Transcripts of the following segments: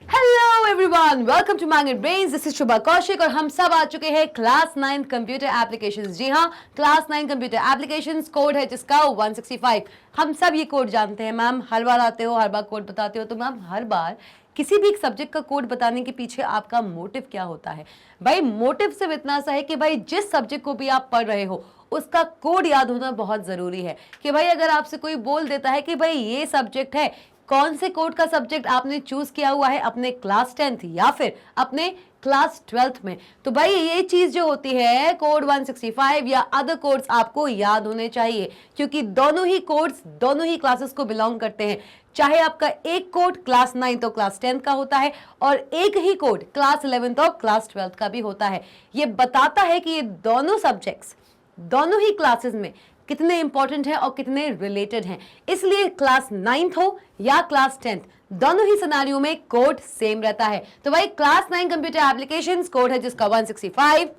Hello everyone, welcome to Magnet Brains. This is Shubha Kaushik और हम सब आ चुके हैं क्लास 9 कंप्यूटर एप्लीकेशंस। जी हाँ, क्लास 9 कंप्यूटर एप्लीकेशंस, कोड है जिसका 165। हम सब ये कोड जानते हैं। मैम हर बार आते हो, हर बार कोड बताते हो, तो मैम हर बार किसी भी एक सब्जेक्ट का कोड बताने के पीछे आपका मोटिव क्या होता है? भाई मोटिव सिर्फ इतना सा है कि भाई जिस सब्जेक्ट को भी आप पढ़ रहे हो उसका कोड याद होना बहुत जरूरी है। कि भाई अगर आपसे कोई बोल देता है कि भाई ये सब्जेक्ट है, कौन से कोड का सब्जेक्ट आपने चूज किया हुआ है अपने क्लास 10th या फिर अपने क्लास 12th में, तो भाई ये चीज जो होती है कोड 165 या अदर कोड्स आपको याद होने चाहिए, क्योंकि दोनों ही कोड्स दोनों ही क्लासेस को बिलोंग करते हैं। चाहे आपका एक कोड क्लास 9 और क्लास 10 का होता है और एक ही कोड क्लास 11 और क्लास 12 का भी होता है। ये बताता है कि ये दोनों सब्जेक्ट्स दोनों ही क्लासेस में कितने इंपॉर्टेंट हैं और कितने रिलेटेड हैं। इसलिए क्लास 9th हो या क्लास 10th, दोनों ही सिनेरियो में कोड सेम रहता है। तो भाई क्लास 9 कंप्यूटर एप्लीकेशंस, कोड है जिसका 165।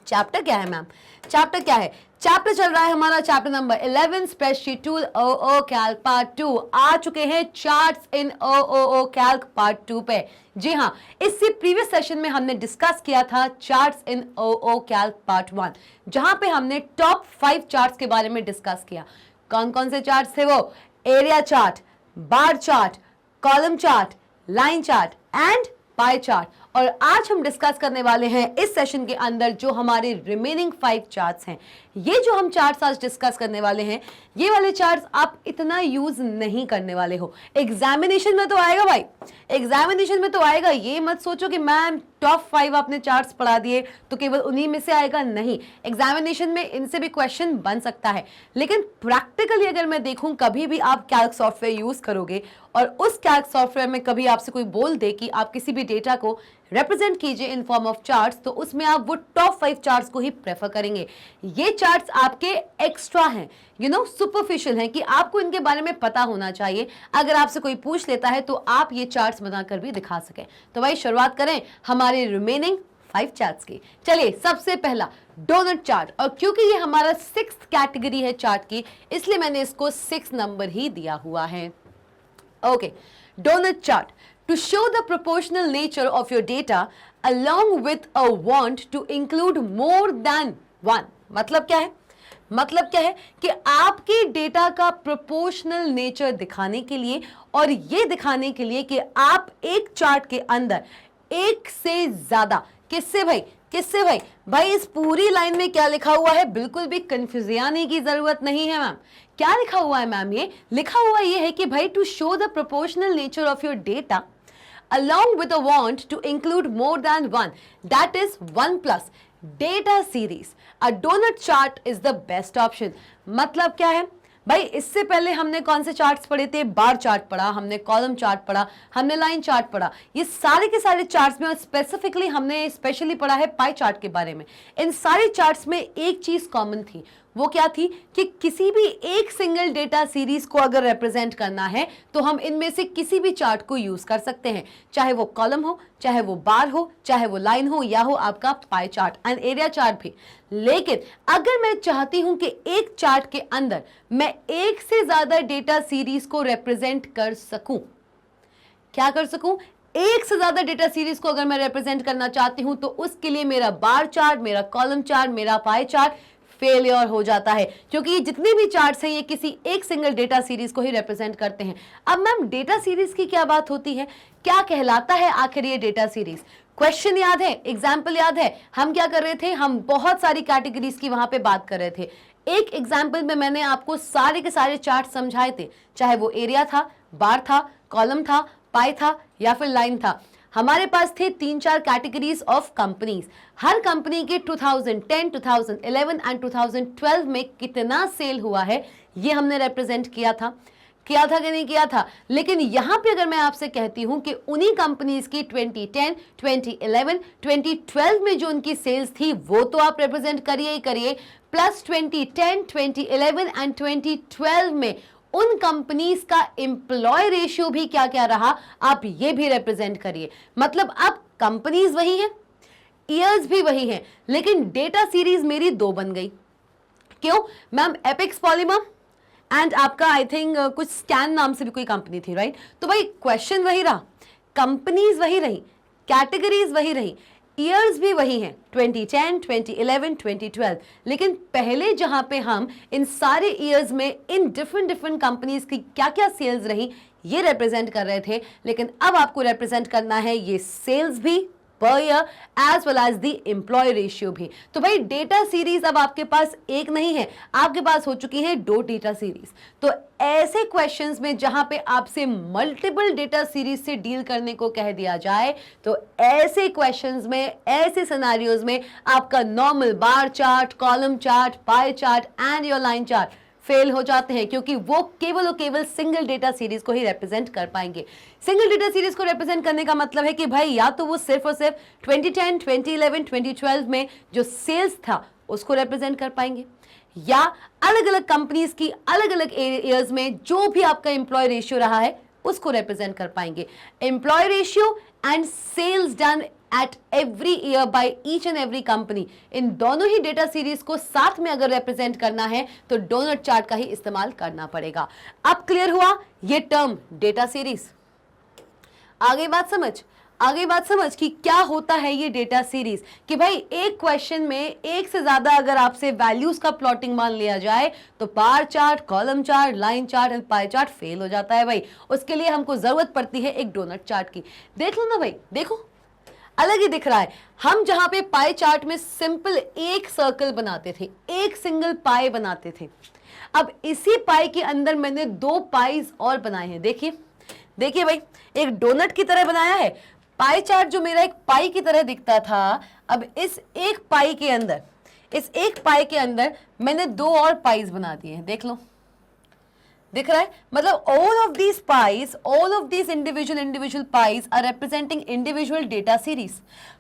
चैप्टर क्या है मैम? चैप्टर क्या है? चैप्टर चल रहा है हमारा chapter number 11, spreadsheet tool O calc part 2। आ चुके हैं charts in O calc part 2 पे। जी हाँ, इससे प्रीवियस सेशन में हमने डिस्कस किया था charts in O calc part 1, जहां पे हमने टॉप 5 चार्ट्स के बारे में डिस्कस किया। कौन कौन से चार्ट्स थे वो? Area chart, bar chart, column chart, line chart and pie chart. और आज हम डिस्कस करने वाले हैं इस सेशन के अंदर जो हमारे रिमेनिंग 5 चार्ट्स हैं। ये जो हम चार्ट्स आज डिस्कस करने वाले हैं, ये वाले चार्ट्स आप इतना यूज नहीं करने वाले हो। एग्जामिनेशन में तो आएगा भाई, एग्जामिनेशन में तो आएगा। ये मत सोचो कि मैम टॉप 5 आपने चार्ट्स पढ़ा दिए तो केवल उन्हीं में से आएगा। नहीं, एग्जामिनेशन में इनसे भी क्वेश्चन बन सकता है, लेकिन प्रैक्टिकली अगर मैं देखूं कभी भी आप कैल्क सॉफ्टवेयर यूज करोगे और उस कैल्क सॉफ्टवेयर में कभी आपसे कोई बोल दे कि आप किसी भी डेटा को रिप्रेजेंट कीजिए इन फॉर्म ऑफ चार्ट्स, तो उसमें आप वो टॉप 5 चार्ट्स को ही प्रेफर करेंगे। ये चार्ट्स आपके एक्स्ट्रा हैं, सुपरफिशियल हैं, कि आपको इनके बारे में पता होना चाहिए। अगर आपसे कोई पूछ लेता है तो आप ये चार्ट्स बनाकर भी दिखा सकें। तो भाई शुरुआत करें हमारे रिमेनिंग 5 चार्ट्स की। चलिए, सबसे पहला डोनट चार्ट, और क्योंकि ये हमारा 6th कैटेगरी है चार्ट की, इसलिए मैंने इसको 6 नंबर ही दिया हुआ है। Okay, donut chart. To show the proportional nature of your data along with a want to include more than one. मतलब क्या है? मतलब क्या है कि आपके डेटा का प्रोपोर्शनल नेचर दिखाने के लिए और ये दिखाने के लिए कि आप एक चार्ट के अंदर एक से ज्यादा, किससे भाई? किससे भाई? भाई इस पूरी लाइन में क्या लिखा हुआ है? बिल्कुल भी कंफ्यूज आने की जरूरत नहीं है मैम। क्या लिखा हुआ है मैम? ये लिखा हुआ ये है कि भाई to show the proportional nature of your data along with a want to include more than one, that is 1 plus data series, a donut chart is the best option. मतलब क्या है भाई? इससे पहले हमने कौन से चार्ट्स पढ़े थे? बार चार्ट पढ़ा, हमने कॉलम चार्ट पढ़ा, हमने लाइन चार्ट पढ़ा। ये सारे के सारे चार्ट्स में, और स्पेसिफिकली हमने स्पेशली पढ़ा है पाई चार्ट के बारे में। इन सारे चार्ट्स में एक चीज कॉमन थी, वो क्या थी? कि किसी भी एक सिंगल डेटा सीरीज को अगर रिप्रेजेंट करना है तो हम इनमें से किसी भी चार्ट को यूज कर सकते हैं, चाहे वो कॉलम हो, चाहे वो बार हो, चाहे वो लाइन हो, या हो आपका pie chart and area chart भी। लेकिन अगर मैं चाहती हूं कि एक चार्ट के अंदर मैं एक से ज्यादा डेटा सीरीज को रिप्रेजेंट कर सकूं, क्या कर सकूं? एक से ज्यादा डेटा सीरीज को अगर मैं रिप्रेजेंट करना चाहती हूं तो उसके लिए मेरा बार चार्ट, मेरा कॉलम चार्ट, मेरा पाई चार्ट फेलियर हो जाता है, क्योंकि ये जितने भी चार्ट्स हैं ये किसी एक सिंगल डेटा सीरीज को ही रिप्रेजेंट करते हैं। अब मैम डेटा सीरीज की क्या बात होती है? क्या कहलाता है आखिर ये डेटा सीरीज? क्वेश्चन याद है? एग्जाम्पल याद है? हम क्या कर रहे थे? हम बहुत सारी कैटेगरीज की वहां पे बात कर रहे थे। एक एग्जाम्पल में मैंने आपको सारे के सारे चार्ट समझाए थे, चाहे वो एरिया था, बार था, कॉलम था, पाई था या फिर लाइन था। हमारे पास थे 3-4 categories of companies. Her company के 2010, 2011 एंड 2012 में कितना सेल हुआ है ये हमने रिप्रेजेंट किया था कि नहीं किया था? लेकिन यहां पे अगर मैं आपसे कहती हूं कि उन्हीं कंपनीज की 2010, 2011, 2012 में जो उनकी सेल्स थी वो तो आप रिप्रेजेंट करिए ही करिए, प्लस 2010, 2011 एंड 2012 में उन कंपनीज का एम्प्लॉय रेशियो भी क्या क्या रहा, आप ये भी रिप्रेजेंट करिए। मतलब अब कंपनीज वही हैं, ईयर्स भी वही हैं, लेकिन डेटा सीरीज मेरी 2 बन गई। क्यों मैम? एपिक्स पॉलीमर एंड आपका आई थिंक कुछ स्कैन नाम से भी कोई कंपनी थी, राइट? तो भाई क्वेश्चन वही रहा, कंपनीज वही रही, कैटेगरीज वही रही, ईयर्स भी वही हैं 2010, 2011, 2012, लेकिन पहले जहां पे हम इन सारे ईयर्स में इन डिफरेंट कंपनीज की क्या क्या सेल्स रही ये रिप्रेजेंट कर रहे थे, लेकिन अब आपको रिप्रेजेंट करना है ये सेल्स भी per year as well as the employee ratio भी। तो भाई डेटा सीरीज अब आपके पास एक नहीं है, आपके पास हो चुकी है 2 डेटा सीरीज। तो ऐसे क्वेश्चंस में जहां पे आपसे मल्टीपल डेटा सीरीज से डील करने को कह दिया जाए, तो ऐसे क्वेश्चंस में, ऐसे सिनेरियोज में आपका normal bar chart, column chart, pie chart and your line chart fail हो जाते हैं, क्योंकि वो केवल और केवल सिंगल डेटा सीरीज को ही रिप्रेजेंट कर पाएंगे। सिंगल डेटा सीरीज को रिप्रेजेंट करने का मतलब है कि भाई या तो वो सिर्फ और सिर्फ 2010, 2011, 2012 में जो सेल्स था उसको रिप्रेजेंट कर पाएंगे, या अलग अलग कंपनीज की अलग अलग ईयर्स में जो भी आपका एम्प्लॉय रेशियो रहा है उसको रिप्रेजेंट कर पाएंगे। Employ ratio and sales done at every year by each and every company, इन दोनों ही डेटा सीरीज को साथ में अगर रिप्रेजेंट करना है तो डोनट चार्ट का ही इस्तेमाल करना पड़ेगा। अब क्लियर हुआ ये टर्म डेटा सीरीज? आगे बात समझ कि क्या होता है ये डेटा सीरीज, कि भाई एक क्वेश्चन में एक से ज्यादा अगर आपसे वैल्यूज का प्लॉटिंग मान लिया जाए तो bar chart, column chart, line chart and pie chart fail हो जाता है भाई। उसके लिए हमको जरूरत पड़ती है एक डोनट चार्ट की। देख लो ना भाई, देखो अलग ही दिख रहा है। हम जहां पे पाई चार्ट में सिंपल एक सर्कल बनाते थे, एक सिंगल पाई बनाते थे, अब इसी पाई के अंदर मैंने 2 पाइज और बनाए हैं। देखिए भाई, एक डोनट की तरह बनाया है। पाई चार्ट जो मेरा एक पाई की तरह दिखता था, अब इस एक पाई के अंदर मैंने 2 और पाइज बना दिए हैं। देख लो, दिख रहा है? मतलब all of these individual pies are representing individual data series।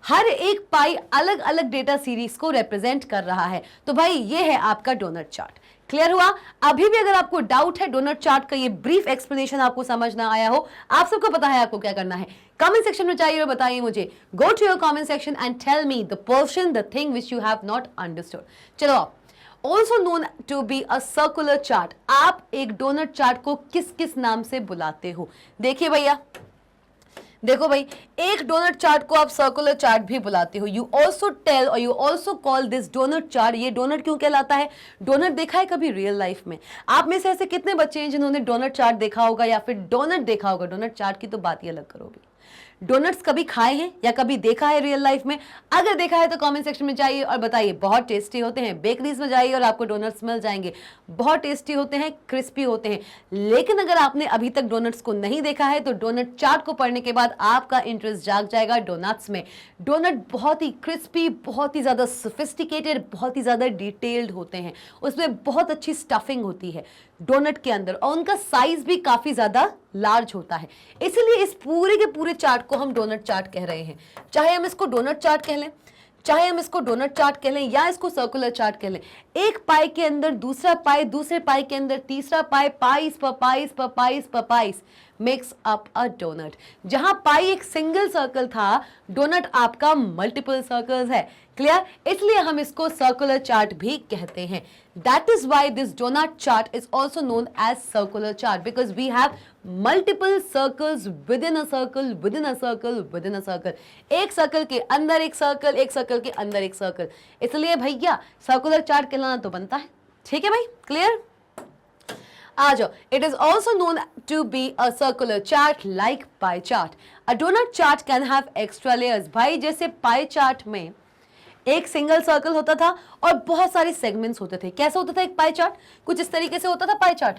हर एक पाई अलग अलग डेटा सीरीज को रिप्रेजेंट कर रहा है। तो भाई ये है आपका डोनट चार्ट। क्लियर हुआ? अभी भी अगर आपको डाउट है डोनट चार्ट का, ये ब्रीफ एक्सप्लेनेशन आपको समझ ना आया हो, आप सबको पता है आपको क्या करना है, कमेंट सेक्शन में जाइए और बताइए मुझे। Go to your comment section and tell me the portion, the thing which you have not understood. चलो, also known to be a circular chart, आप एक डोनट चार्ट को किस किस नाम से बुलाते हो? देखिए भैया, देखो भाई, एक डोनट चार्ट को आप सर्कुलर चार्ट भी बुलाते हो। यू ऑल्सो टेल और you also call this donut chart. ये डोनट क्यों कहलाता है? डोनट देखा है कभी रियल लाइफ में? आप में से ऐसे कितने बच्चे हैं जिन्होंने डोनट चार्ट देखा होगा या फिर डोनट देखा होगा? डोनट चार्ट की तो बात ही अलग करोगे। डोनट्स कभी खाए हैं या कभी देखा है रियल लाइफ में? अगर देखा है तो कमेंट सेक्शन में जाइए और बताइए। बहुत टेस्टी होते हैं। बेकरीज में जाइए और आपको डोनट्स मिल जाएंगे, बहुत टेस्टी होते हैं, क्रिस्पी होते हैं। लेकिन अगर आपने अभी तक डोनट्स को नहीं देखा है तो डोनट चार्ट को पढ़ने के बाद आपका इंटरेस्ट जाग जाएगा डोनट्स में। डोनट बहुत ही क्रिस्पी, बहुत ही ज़्यादा सोफिस्टिकेटेड, बहुत ही ज़्यादा डिटेल्ड होते हैं। उसमें बहुत अच्छी स्टफिंग होती है डोनट के अंदर और उनका साइज भी काफ़ी ज़्यादा लार्ज होता है। इसलिए इस पूरे के पूरे चार्ट को हम डोनट चार्ट कह रहे हैं। चाहे हम इसको डोनट चार्ट कह लें, चाहे हम इसको डोनट चार्ट कह लें या इसको सर्कुलर चार्ट कह लें। एक पाई के अंदर दूसरा पाई, दूसरे पाई के अंदर तीसरा पाई, पाइस पर पाइस पर पाइस पर pies makes up a donut. जहां पाई एक सिंगल सर्कल था, डोनट आपका मल्टीपल सर्कल्स है। क्लियर? इसलिए हम इसको सर्कुलर चार्ट भी कहते हैं। That is why this donut chart is also known as circular chart, because we have multiple circles within a circle, within a circle, within a circle. एक circle के अंदर एक circle, एक circle के अंदर एक circle. इसलिए भैया सर्कुलर चार्ट कहलाना तो बनता है। ठीक है भाई? क्लियर? आ जाओ। It is also known to be a circular chart like pie chart. A donut chart can have extra layers. भाई जैसे पाई चार्ट में एक सिंगल सर्कल होता था और बहुत सारे सेगमेंट्स होते थे। कैसे होता था एक पाई चार्ट? कुछ इस तरीके से होता था पाई चार्ट।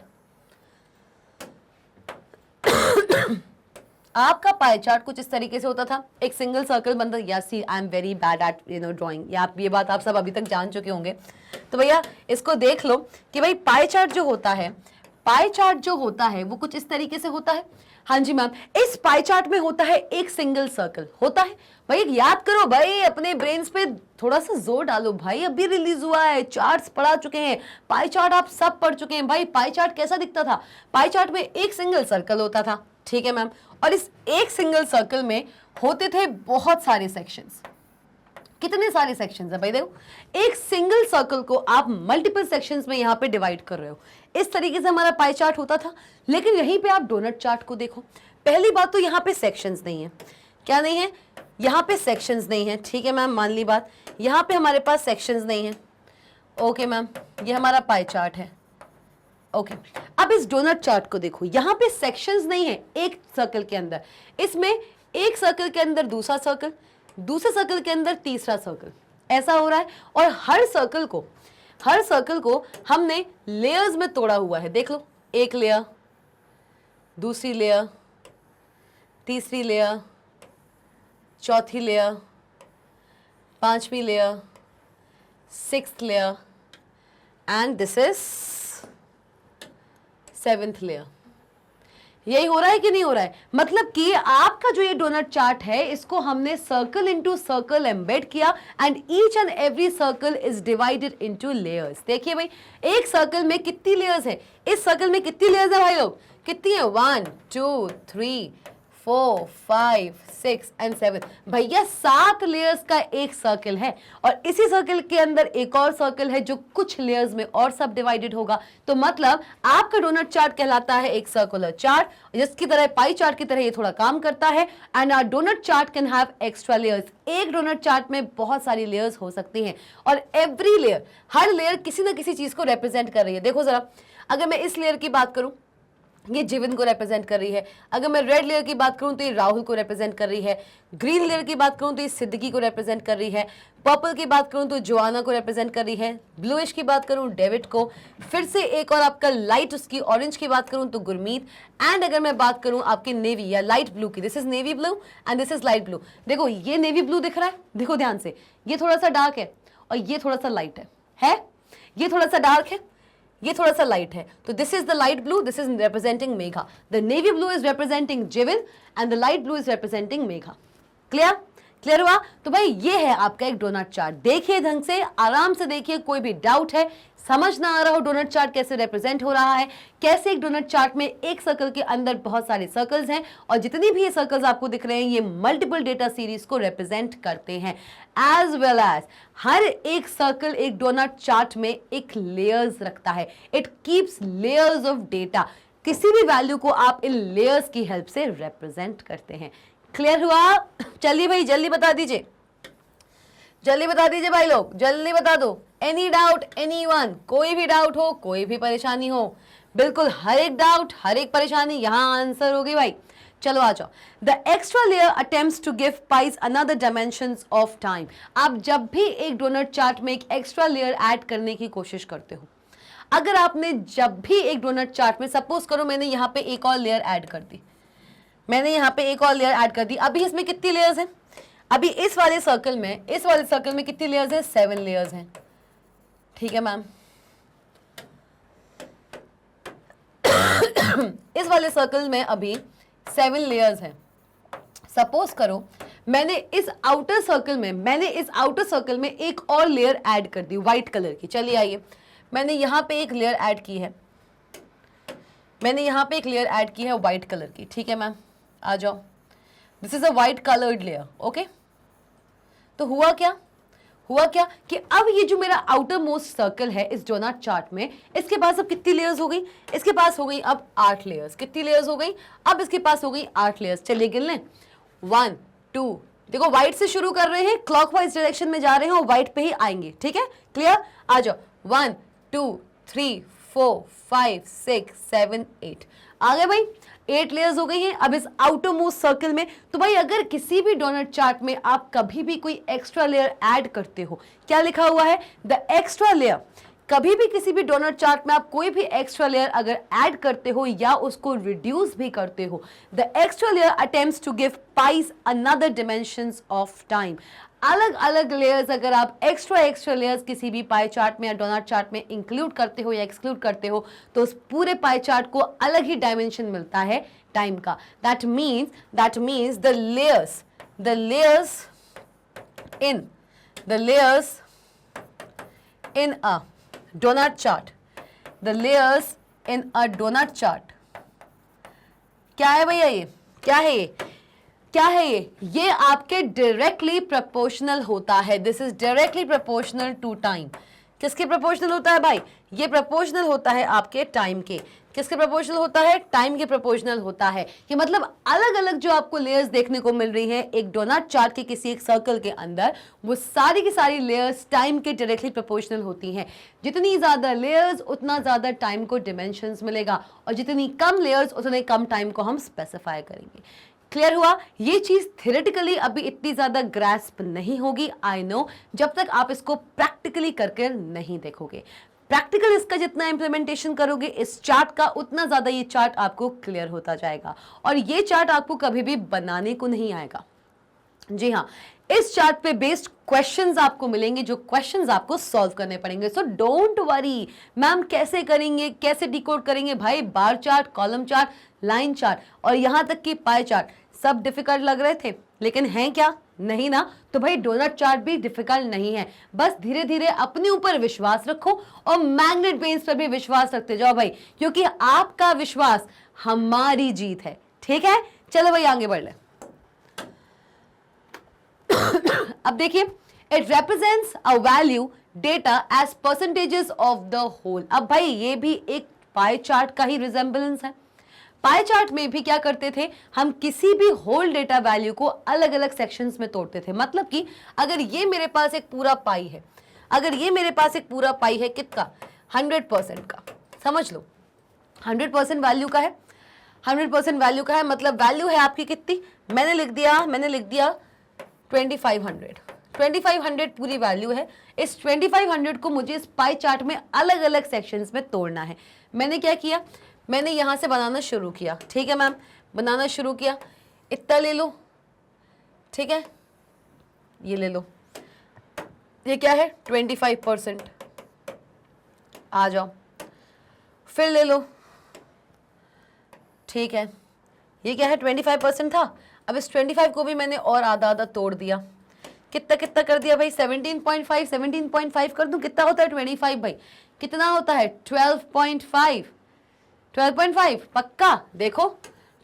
आपका पाई चार्ट कुछ इस तरीके से होता था, एक सिंगल सर्कल बनता। Yes, see I am very bad at drawing. ये बात आप सब अभी तक जान चुके होंगे। तो भैया इसको देख लो कि भाई पाई चार्ट जो होता है, पाई चार्ट जो होता है वो कुछ इस तरीके से होता है। हाँ जी मैम, इस पाई चार्ट में होता है एक सिंगल सर्कल होता है। भाई याद करो भाई, अपने ब्रेन्स पे थोड़ा सा जोर डालो भाई। अभी रिलीज हुआ है, चार्ट्स पढ़ा चुके हैं, पाई चार्ट आप सब पढ़ चुके हैं। भाई पाई चार्ट कैसा दिखता था? पाई चार्ट में एक सिंगल सर्कल होता था, ठीक है मैम, और इस एक सिंगल सर्कल में होते थे बहुत सारे सेक्शंस। कितने सारे सेक्शंस है भाई? देखो, एक सिंगल सर्कल को आप मल्टीपल सेक्शंस में यहाँ पे डिवाइड कर रहे हो। इस तरीके से हमारा पाई चार्ट होता था। लेकिन यहीं पे आप डोनट चार्ट को देखो। पहली बात तो यहाँ पे सेक्शंस नहीं है, क्या नहीं है, यहाँ पे सेक्शंस नहीं है, ठीक है मैम, मान ली बात, यहाँ पे हमारे पास सेक्शंस नहीं है, ओके मैम, ये हमारा पाई चार्ट है, ओके। अब इस डोनट चार्ट को देखो, यहाँ पे सेक्शंस नहीं है एक सर्कल के अंदर, इसमें एक सर्कल के अंदर दूसरा सर्कल, दूसरे सर्कल के अंदर तीसरा सर्कल, ऐसा हो रहा है। और हर सर्कल को हमने लेयर्स में तोड़ा हुआ है, देख लो, एक लेयर, दूसरी लेयर, तीसरी लेयर, चौथी लेयर, पांचवी layer, sixth layer, and this is seventh layer. यही हो रहा है कि नहीं हो रहा है? मतलब कि आपका जो ये डोनट चार्ट है, इसको हमने सर्कल इनटू सर्कल एम्बेड किया and each and every circle is divided into layers. देखिए भाई, एक सर्कल में कितनी लेयर्स है, इस सर्कल में कितनी लेयर्स है भाई लोग, कितनी है, 1 2 3 4 5 6 एंड 7, भैया 7 लेयर्स का एक सर्कल है। और इसी सर्कल के अंदर एक और सर्कल है जो कुछ लेयर्स में और सब डिवाइडेड होगा। तो मतलब आपका डोनट चार्ट कहलाता है एक सर्कुलर चार्ट, जिसकी तरह पाई चार्ट की तरह ये थोड़ा काम करता है। And our donut chart can have extra layers. एक डोनट चार्ट में बहुत सारी लेयर्स हो सकती हैं और एवरी लेयर, हर लेयर किसी ना किसी चीज को रिप्रेजेंट कर रही है। देखो जरा, अगर मैं इस लेयर की बात करूं, ये जीवन को रिप्रेजेंट कर रही है। अगर मैं रेड लेयर की बात करूं तो ये राहुल को रिप्रेजेंट कर रही है। ग्रीन लेयर की बात करूं तो ये सिद्दीकी को रिप्रेजेंट कर रही है। पर्पल की बात करूं तो जोआना को रिप्रेजेंट कर रही है। ब्लूइश की बात करूं डेविड को। फिर से एक और आपका लाइट, उसकी ऑरेंज की बात करूं तो गुरमीत। एंड अगर मैं बात करूं आपके नेवी या लाइट ब्लू की, this is navy blue and this is light blue. देखो ये नेवी ब्लू दिख रहा है, देखो ध्यान से, ये थोड़ा सा डार्क है और ये थोड़ा सा लाइट है? ये थोड़ा सा डार्क है, ये थोड़ा सा लाइट है। तो this is the light blue, this is representing Megha. The navy blue is representing Jivin and the light blue is representing Megha. Clear? Clear हुआ? तो भाई ये है आपका एक डोनट चार्ट। देखिए ढंग से, आराम से देखिए, कोई भी डाउट है, समझ ना आ रहा हो डोनट चार्ट कैसे रिप्रेजेंट हो रहा है, कैसे एक डोनट चार्ट में एक सर्कल के अंदर बहुत सारे सर्कल्स हैं और जितनी भी ये सर्कल्स आपको दिख रहे हैं ये मल्टीपल डेटा सीरीज को रिप्रेजेंट करते हैं। एज वेल एज हर एक सर्कल एक डोनट चार्ट में एक लेयर्स रखता है। It keeps layers of data. किसी भी वैल्यू को आप इन लेयर्स की हेल्प से रिप्रेजेंट करते हैं। क्लियर हुआ? चलिए भाई जल्दी बता दीजिए, जल्दी बता दीजिए भाई लोग, जल्दी बता दो। एनी डाउट, एनीवन, कोई भी डाउट हो, कोई भी परेशानी हो, बिल्कुल हर एक डाउट, हर एक परेशानी यहाँ आंसर होगी भाई। चलो आ जाओ। The extra layer attempts to give pies another dimensions of time. आप जब भी एक डोनट चार्ट में एक एक्स्ट्रा लेयर ऐड करने की कोशिश करते हो, अगर आपने जब भी एक डोनट चार्ट में, सपोज करो मैंने यहाँ पे एक और लेयर ऐड कर दी, मैंने यहाँ पे एक और लेयर ऐड कर दी, अभी इसमें कितनी लेयर्स हैं? अभी इस वाले सर्कल में कितनी लेयर्स हैं? 7 लेयर्स हैं। ठीक है मैम। इस वाले सर्कल में अभी 7 लेयर्स हैं। सपोज करो मैंने इस आउटर सर्कल में एक और लेयर ऐड कर दी व्हाइट कलर की। चलिए आइए, मैंने यहाँ पे एक लेयर ऐड की है, व्हाइट कलर की। ठीक है मैम, आ जाओ। This is a white coloured layer, okay. तो हुआ क्या कि अब ये जो मेरा आउटर मोस्ट सर्कल है इस डोनट चार्ट में, इसके पास अब कितनी लेयर्स हो गई? इसके पास हो गई अब 8 लेयर्स। कितनी लेयर्स हो गई? अब इसके पास हो गई 8 लेयर्स। चलिए गिन लें। 1 2, देखो व्हाइट से शुरू कर रहे हैं, क्लॉकवाइज डायरेक्शन में जा रहे हैं और व्हाइट पे ही आएंगे। ठीक है, क्लियर? आ जाओ। 1 2 3 4 5 6 7 8 आ गए भाई, 8 लेयर्स हो गई हैं अब इस आउटर मोस्ट सर्कल में। तो भाई अगर किसी भी डोनट चार्ट में आप कभी भी कोई एक्स्ट्रा लेयर ऐड करते हो, क्या लिखा हुआ है? The extra layer. कभी भी किसी भी डोनट चार्ट में आप कोई भी एक्स्ट्रा लेयर अगर ऐड करते हो या उसको रिड्यूस भी करते हो, the extra layer attempts to give pies another dimensions of time. अलग अलग लेयर्स अगर आप एक्स्ट्रा लेयर्स किसी भी पाई चार्ट में या डोनट चार्ट में इंक्लूड करते हो या एक्सक्लूड करते हो, तो उस पूरे पाई चार्ट को अलग ही डायमेंशन मिलता है टाइम का। That means the layers in a donut chart, क्या है भैया ये? क्या है ये आपके डायरेक्टली प्रोपोर्शनल होता है। This is directly proportional to time. किसके प्रोपोर्शनल होता है भाई? ये प्रोपोर्शनल होता है आपके टाइम के। किसके प्रोपोर्शनल होता है? टाइम के प्रोपोर्शनल होता है। कि मतलब अलग अलग जो आपको लेयर्स देखने को मिल रही हैं एक डोनट चार्ट के किसी एक सर्कल के अंदर, वो सारी की सारी लेयर्स टाइम के डायरेक्टली प्रोपोर्शनल होती हैं। जितनी ज्यादा लेयर्स उतना ज्यादा टाइम को डिमेंशंस मिलेगा, और जितनी कम लेयर्स उतने कम टाइम को हम स्पेसिफाई करेंगे। क्लियर हुआ? ये चीज थ्योरेटिकली अभी इतनी ज्यादा ग्रास्प नहीं होगी, आई नो, जब तक आप इसको प्रैक्टिकली करके नहीं देखोगे। प्रैक्टिकल इसका जितना इंप्लीमेंटेशन करोगे इस चार्ट का, उतना ज्यादा ये चार्ट आपको क्लियर होता जाएगा, और ये चार्ट आपको कभी भी बनाने को नहीं आएगा। जी हाँ, इस चार्ट पे बेस्ड क्वेश्चंस आपको मिलेंगे, जो क्वेश्चंस आपको सॉल्व करने पड़ेंगे। सो डोंट वरी मैम कैसे करेंगे, कैसे डिकोड करेंगे? भाई bar chart, column chart, line chart और यहां तक कि पाई चार्ट सब डिफिकल्ट लग रहे थे, लेकिन हैं क्या? नहीं ना। तो भाई डोनट चार्ट भी डिफिकल्ट नहीं है, बस धीरे धीरे अपने ऊपर विश्वास रखो और मैग्नेट ब्रेन्स पर भी विश्वास रखते जाओ भाई, क्योंकि आपका विश्वास हमारी जीत है। ठीक है, चलो भाई आगे बढ़ ले। अब देखिए, it represents a value data as percentages of the whole. अब भाई ये भी एक पाई चार्ट का ही रिजेंबलेंस है। पाई चार्ट में भी क्या करते थे हम, किसी भी होल डेटा वैल्यू को अलग अलग सेक्शंस में तोड़ते थे। मतलब कि अगर ये मेरे पास एक पूरा पाई है, अगर ये मेरे पास एक पूरा पाई है कितना? 100% का, समझ लो 100% वैल्यू का है, 100% वैल्यू का है, मतलब वैल्यू है आपकी कितनी? मैंने लिख दिया 2500 पूरी वैल्यू है। इस 2500 को मुझे इस पाई चार्ट में अलग अलग सेक्शंस में तोड़ना है। मैंने क्या किया, मैंने यहां से बनाना शुरू किया। ठीक है मैम, बनाना शुरू किया, इतना ले लो, ठीक है, ये ले लो, ये क्या है? 25%। आ जाओ, फिर ले लो, ठीक है, ये क्या है? 25% था। अब इस 25 को भी मैंने और आधा आधा तोड़ दिया। कितना कितना कर दिया भाई? 17.5, 17.5 कर दूं, कितना होता है 25 भाई? कितना होता है? 12.5, 12.5 पक्का? देखो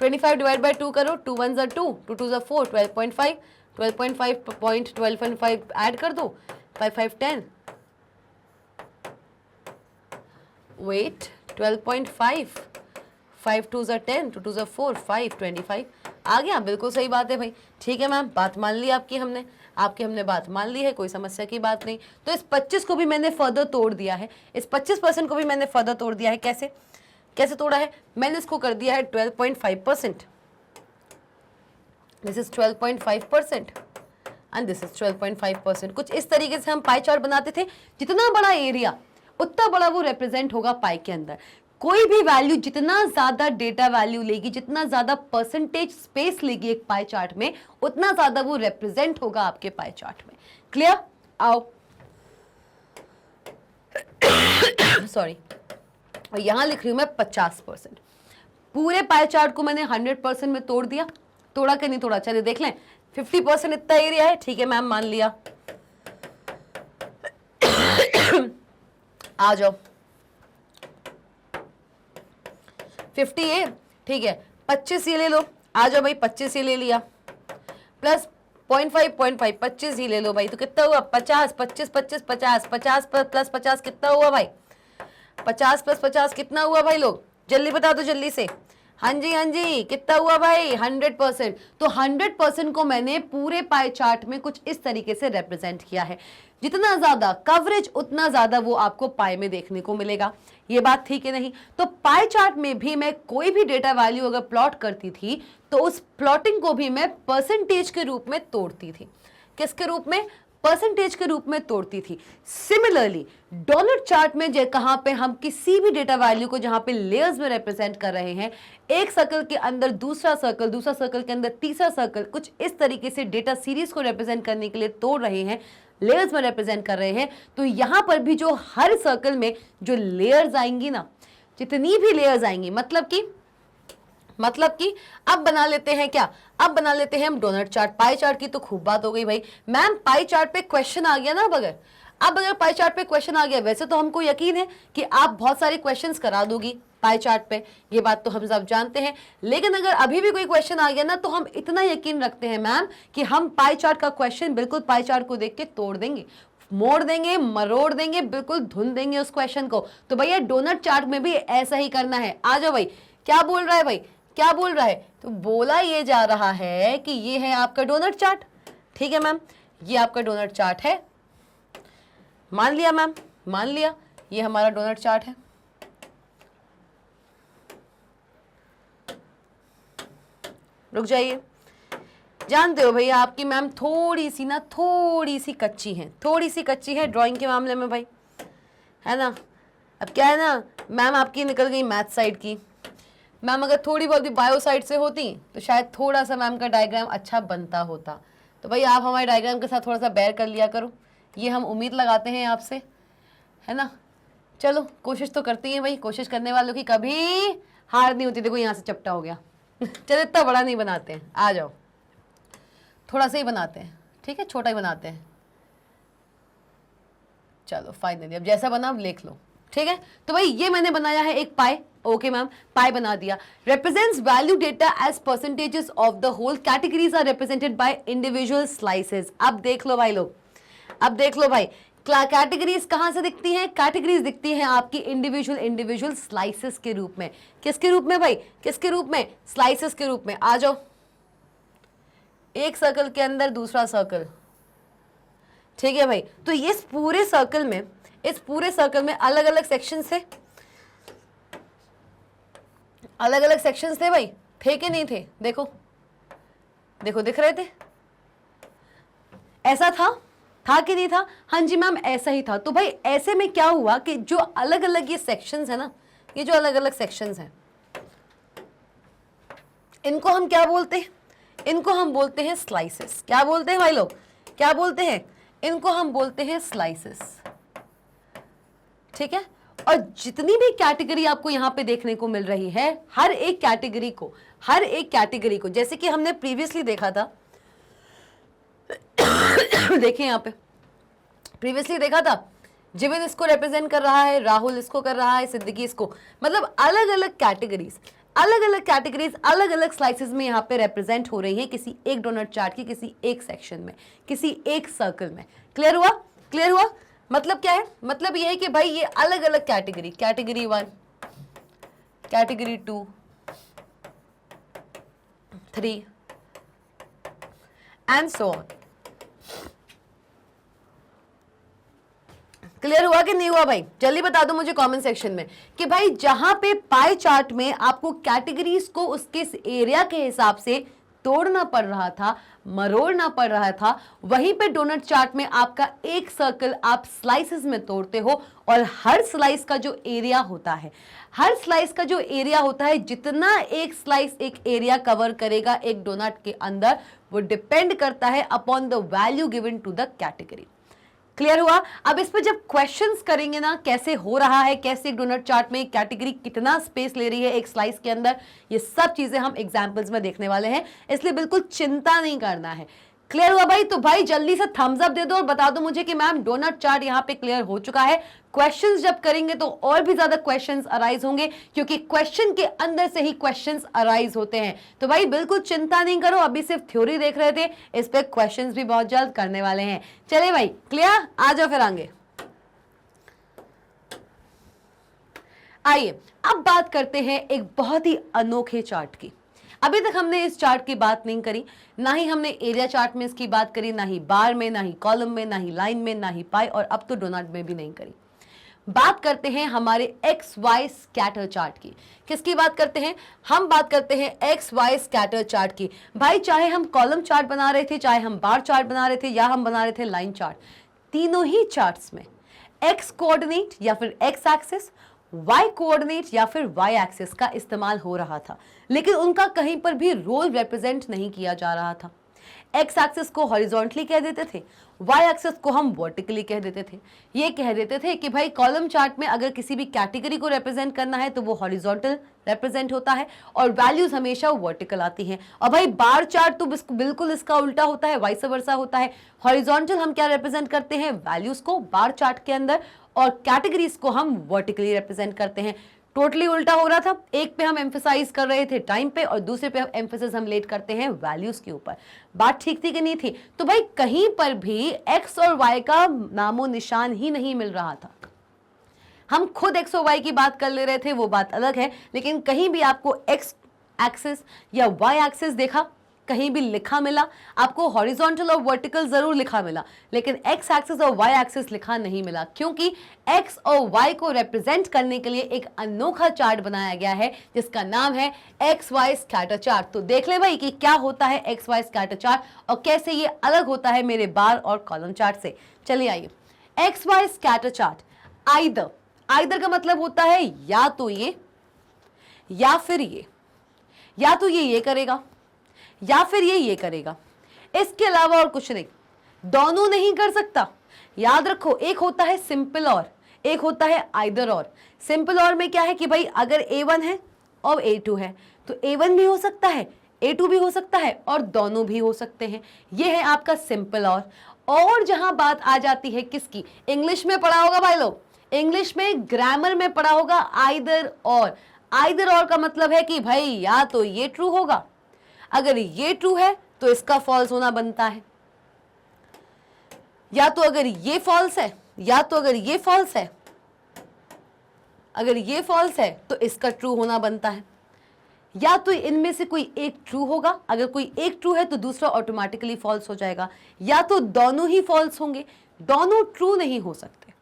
25 डिवाइड बाय 2 करो, 2 1 ज़ा 2, 2 2 ज़ा 4, 12.5, 12.5 ऐड कर दो, 5 5 10, वेट 12.5, 5 2 ज़ा 10, 2 2 ज़ा 4, 5 25 आ गया। बिल्कुल सही बात है भाई। ठीक है मैम, बात मान ली आपकी हमने, हमने बात मान ली है, कोई समस्या की बात नहीं। तो इस 25 को भी मैंने फर्दर तोड़ दिया है, इस 25% को भी मैंने फर्दर तोड़ दिया है। कैसे कैसे तोड़ा है? मैंने इसको कर दिया है 12.5%, this is 12.5% and this is 12.5%। कुछ इस तरीके से हम पाई चार्ट बनाते थे। जितना बड़ा एरिया उतना बड़ा वो रिप्रेजेंट होगा पाई के अंदर। कोई भी वैल्यू जितना ज्यादा डेटा वैल्यू लेगी, जितना ज्यादा परसेंटेज स्पेस लेगी एक पाई चार्ट में, उतना ज्यादा वो रिप्रेजेंट होगा आपके पाई चार्ट में। क्लियर? आओ सॉरी, और यहां लिख रही हूं मैं 50%। पूरे पाई चार्ट को मैंने 100% में तोड़ दिया। तोड़ा कि नहीं तोड़ा? चलिए देख लें। 50% इतना एरिया है, ठीक है मैम, मान लिया। आ जाओ, 50 ये, ठीक है, 25 ये ले लो। आ जाओ भाई, 25 ये ले लिया, प्लस 0.5 25 ही ले लो भाई। तो कितना हुआ? 50, 25 25 50, 50 प्लस 50 कितना हुआ भाई? 50 प्लस 50 कितना हुआ भाई? लोग जल्दी बता दो, जल्दी से। हाँ जी, कितना हुआ भाई? 100%। तो 100% को मैंने पूरे पाई चार्ट में कुछ इस तरीके से रिप्रेजेंट किया है। जितना ज्यादा कवरेज उतना ज्यादा वो आपको पाई में देखने को मिलेगा। ये बात ठीक है नहीं? तो पाई चार्ट में भी मैं कोई भी डेटा वैल्यू अगर प्लॉट करती थी तो उस प्लॉटिंग को भी मैं परसेंटेज के रूप में तोड़ती थी। किसके रूप में? परसेंटेज के रूप में तोड़ती थी। सिमिलरली डोनट चार्ट में कहां पे हम किसी भी डेटा वैल्यू को जहां पे लेयर्स में रिप्रेजेंट कर रहे हैं, एक सर्कल के अंदर दूसरा सर्कल, दूसरा सर्कल के अंदर तीसरा सर्कल, कुछ इस तरीके से डेटा सीरीज को रिप्रेजेंट करने के लिए तोड़ रहे हैं, लेयर्स में रिप्रेजेंट कर रहे हैं, तो यहां पर भी जो हर सर्कल में जो लेयर्स आएंगी ना, जितनी भी लेयर्स आएंगी, मतलब कि अब बना लेते हैं क्या? अब बना लेते हैं हम डोनट चार्ट। पाई चार्ट की तो खूब बात हो गई भाई। मैम पाई चार्ट पे क्वेश्चन आ गया ना, अब अगर पाई चार्ट पे क्वेश्चन आ गया, वैसे तो हमको यकीन है कि आप बहुत सारे क्वेश्चंस करा दोगी पाई चार्ट पे, ये बात तो हम सब जानते हैं। लेकिन अगर अभी भी कोई क्वेश्चन आ गया ना, तो हम इतना यकीन रखते हैं मैम कि हम पाई चार्ट का क्वेश्चन बिल्कुल पाई चार्ट को देख के तोड़ देंगे। मोड़ देंगे, मरोड़ देंगे, बिल्कुल धुन देंगे उस क्वेश्चन को। तो भैया डोनट चार्ट में भी ऐसा ही करना है। आ जाओ भाई, क्या बोल रहा है भाई, क्या बोल रहा है? तो बोला ये जा रहा है कि ये है आपका डोनट चार्ट। ठीक है मैम, ये आपका डोनट चार्ट है, मान लिया मैम, मान लिया, ये हमारा डोनट चार्ट है। रुक जाइए, जानते हो भैया आपकी मैम थोड़ी सी कच्ची है, थोड़ी सी कच्ची है ड्राइंग के मामले में भाई, है ना। अब क्या है ना, मैम आपकी निकल गई मैथ साइड की। मैम अगर थोड़ी बहुत भी बायो साइड से होती तो शायद थोड़ा सा मैम का डायग्राम अच्छा बनता होता। तो भाई आप हमारे डायग्राम के साथ थोड़ा सा बेयर कर लिया करो, ये हम उम्मीद लगाते हैं आपसे, है ना। चलो कोशिश तो करती हैं भाई, कोशिश करने वालों की कभी हार नहीं होती। देखो यहाँ से चपटा हो गया चलो इतना बड़ा नहीं बनाते हैं, आ जाओ थोड़ा सा ही बनाते हैं, ठीक है, छोटा ही बनाते हैं। चलो फाइनली अब जैसा बना अब लिख लो, ठीक है। तो भाई ये मैंने बनाया है एक पाई, ओके मैम, पाई बना दिया। represents value data as percentages of the whole, categories are represented by individual slices। अब देख लो भाई लोग, अब देख लो भाई, कैटेगरीज कहां से दिखती हैं? कैटेगरीज दिखती हैं आपकी इंडिविजुअल स्लाइसेस के रूप में। किसके रूप में भाई? किसके रूप में? स्लाइसेस के रूप में। आ जाओ, एक सर्कल के अंदर दूसरा सर्कल, ठीक है भाई। तो इस पूरे सर्कल में, इस पूरे सर्कल में अलग अलग सेक्शन थे, अलग अलग सेक्शंस थे भाई, थे कि नहीं थे? देखो देखो, दिख रहे थे? ऐसा था कि नहीं था? हाँ जी मैम ऐसा ही था। तो भाई ऐसे में क्या हुआ कि जो अलग अलग ये सेक्शंस है ना, ये जो अलग अलग सेक्शंस हैं, इनको हम क्या बोलते हैं? इनको हम बोलते हैं स्लाइसेस। क्या बोलते हैं भाई लोग? क्या बोलते हैं? इनको हम बोलते हैं स्लाइसेस, ठीक है। और जितनी भी कैटेगरी आपको यहां पे देखने को मिल रही है, हर एक कैटेगरी को, हर एक कैटेगरी को, जैसे कि हमने प्रीवियसली देखा था देखिए यहां पे प्रीवियसली देखा था, जिविन इसको रिप्रेजेंट कर रहा है, राहुल इसको कर रहा है, सिद्दीकी इसको, मतलब अलग अलग कैटेगरीज, अलग अलग कैटेगरीज, अलग अलग स्लाइसेस में यहाँ पे रिप्रेजेंट हो रही हैं किसी एक डोनट चार्ट की, किसी एक सेक्शन में, किसी एक सर्कल में। क्लियर हुआ? क्लियर हुआ? मतलब क्या है? मतलब ये है कि भाई ये अलग अलग category, category 1, category 2, 3 and so on. Clear हुआ कि नहीं हुआ भाई? जल्दी बता दो मुझे कमेंट सेक्शन में कि भाई जहां पे पाई चार्ट में आपको कैटेगरीज को उसके एरिया के हिसाब से तोड़ना पड़ रहा था, मरोड़ना पड़ रहा था, वहीं पे डोनट चार्ट में आपका एक सर्कल आप स्लाइसेस में तोड़ते हो, और हर स्लाइस का जो एरिया होता है, हर स्लाइस का जो एरिया होता है, जितना एक स्लाइस एक एरिया कवर करेगा एक डोनट के अंदर, वो डिपेंड करता है upon the value given to the category. Clear हुआ? अब इस पे जब क्वेश्चंस करेंगे ना, कैसे हो रहा है, कैसे एक डोनट चार्ट में कैटेगरी कितना स्पेस ले रही है एक स्लाइस के अंदर, ये सब चीजें हम एग्जांपल्स में देखने वाले हैं, इसलिए बिल्कुल चिंता नहीं करना है। क्लियर हुआ भाई? तो भाई जल्दी से थम्स अप दे दो और बता दो मुझे कि मैम डोनट चार्ट यहाँ पे क्लियर हो चुका है। क्वेश्चंस जब करेंगे तो और भी ज्यादा क्वेश्चंस अराइज होंगे, क्योंकि क्वेश्चन के अंदर से ही क्वेश्चंस अराइज होते हैं। तो भाई बिल्कुल चिंता नहीं करो, अभी सिर्फ थ्योरी देख रहे थे, इस पे क्वेश्चंस भी बहुत जल्द करने वाले हैं। चले भाई, क्लियर? आ जाओ फिर आगे। आइए अब बात करते हैं एक बहुत ही अनोखे चार्ट की। अभी तक हमने इस चार्ट की बात नहीं करी, ना ही हमने एरिया चार्ट में इसकी बात करी, ना ही बार में, ना ही कॉलम में, ना ही लाइन में, ना ही पाई, और अब तो डोनट में भी नहीं करी। बात करते हैं हमारे एक्स वाई स्कैटर चार्ट की। किसकी बात करते हैं? हम बात करते हैं एक्स वाई स्कैटर चार्ट की। भाई चाहे हम कॉलम चार्ट बना रहे थे, चाहे हम बार चार्ट बना रहे थे, या हम बना रहे थे लाइन चार्ट, तीनों ही चार्ट्स में एक्स कोऑर्डिनेट या फिर एक्स एक्सिस, वाई कोऑर्डिनेट या फिर वाई एक्सिस का इस्तेमाल हो रहा था, लेकिन उनका कहीं पर भी रोल रिप्रेजेंट नहीं किया जा रहा था। एक्स एक्सिस को हॉरिजॉन्टली कह देते थे, वाई एक्सिस को हम वर्टिकली कह देते थे। ये कह देते थे कि भाई कॉलम चार्ट में अगर किसी भी कैटेगरी को रिप्रेजेंट करना है तो वो हॉरिजॉन्टल रिप्रेजेंट होता है और वैल्यूज हमेशा वर्टिकल आती हैं। और भाई बार चार्ट तो बिल्कुल इसका उल्टा होता है, वाइस वर्सा होता है। हॉरिजॉन्टल हम क्या रिप्रेजेंट करते हैं? वैल्यूज को बार चार्ट के अंदर, और कैटेगरीज को हम वर्टिकली रिप्रेजेंट करते हैं। टोटली उल्टा हो रहा था। एक पे हम एम्फेसाइज कर रहे थे टाइम पे और दूसरे पे हम एम्फेसिस हम लेट करते हैं वैल्यूज के ऊपर। बात ठीक थी कि नहीं थी? तो भाई कहीं पर भी एक्स और वाई का नामो निशान ही नहीं मिल रहा था। हम खुद एक्स और वाई की बात कर ले रहे थे, वो बात अलग है, लेकिन कहीं भी आपको एक्स एक्सिस या वाई एक्सिस देखा, कहीं भी लिखा मिला? आपको हॉरिजॉन्टल और वर्टिकल जरूर लिखा मिला, लेकिन एक्स एक्सिस और वाई एक्सिस लिखा नहीं मिला, क्योंकि एक्स और वाई को रिप्रेजेंट करने के लिए एक अनोखा चार्ट बनाया गया है जिसका नाम है एक्स वाई स्कैटर चार्ट। तो देख ले भाई कि क्या होता है एक्स वाई स्कैटर चार्ट और कैसे ये अलग होता है मेरे बार और कॉलम चार्ट से। चलिए आइए, X Y scatter chart. Either, either का मतलब होता है या तो ये या फिर ये, या तो ये करेगा या फिर ये करेगा, इसके अलावा और कुछ नहीं। दोनों नहीं कर सकता। याद रखो, एक होता है सिंपल और, एक होता है आइदर और। सिंपल और में क्या है कि भाई अगर A1 है और A2 है तो A1 भी हो सकता है, A2 भी हो सकता है और दोनों भी हो सकते हैं। ये है आपका सिंपल और। और जहां बात आ जाती है किसकी, इंग्लिश में पढ़ा होगा भाई लोग, इंग्लिश में ग्रामर में पढ़ा होगा आइदर और। आइदर और का मतलब है कि भाई या तो ये ट्रू होगा, अगर ये ट्रू है तो इसका फॉल्स होना बनता है, या तो अगर ये फॉल्स है, या तो अगर ये फॉल्स है, अगर ये फॉल्स है तो इसका ट्रू होना बनता है, या तो इनमें से कोई एक ट्रू होगा, अगर कोई एक ट्रू है तो दूसरा ऑटोमेटिकली फॉल्स हो जाएगा, या तो दोनों ही फॉल्स होंगे। दोनों ट्रू नहीं हो सकते।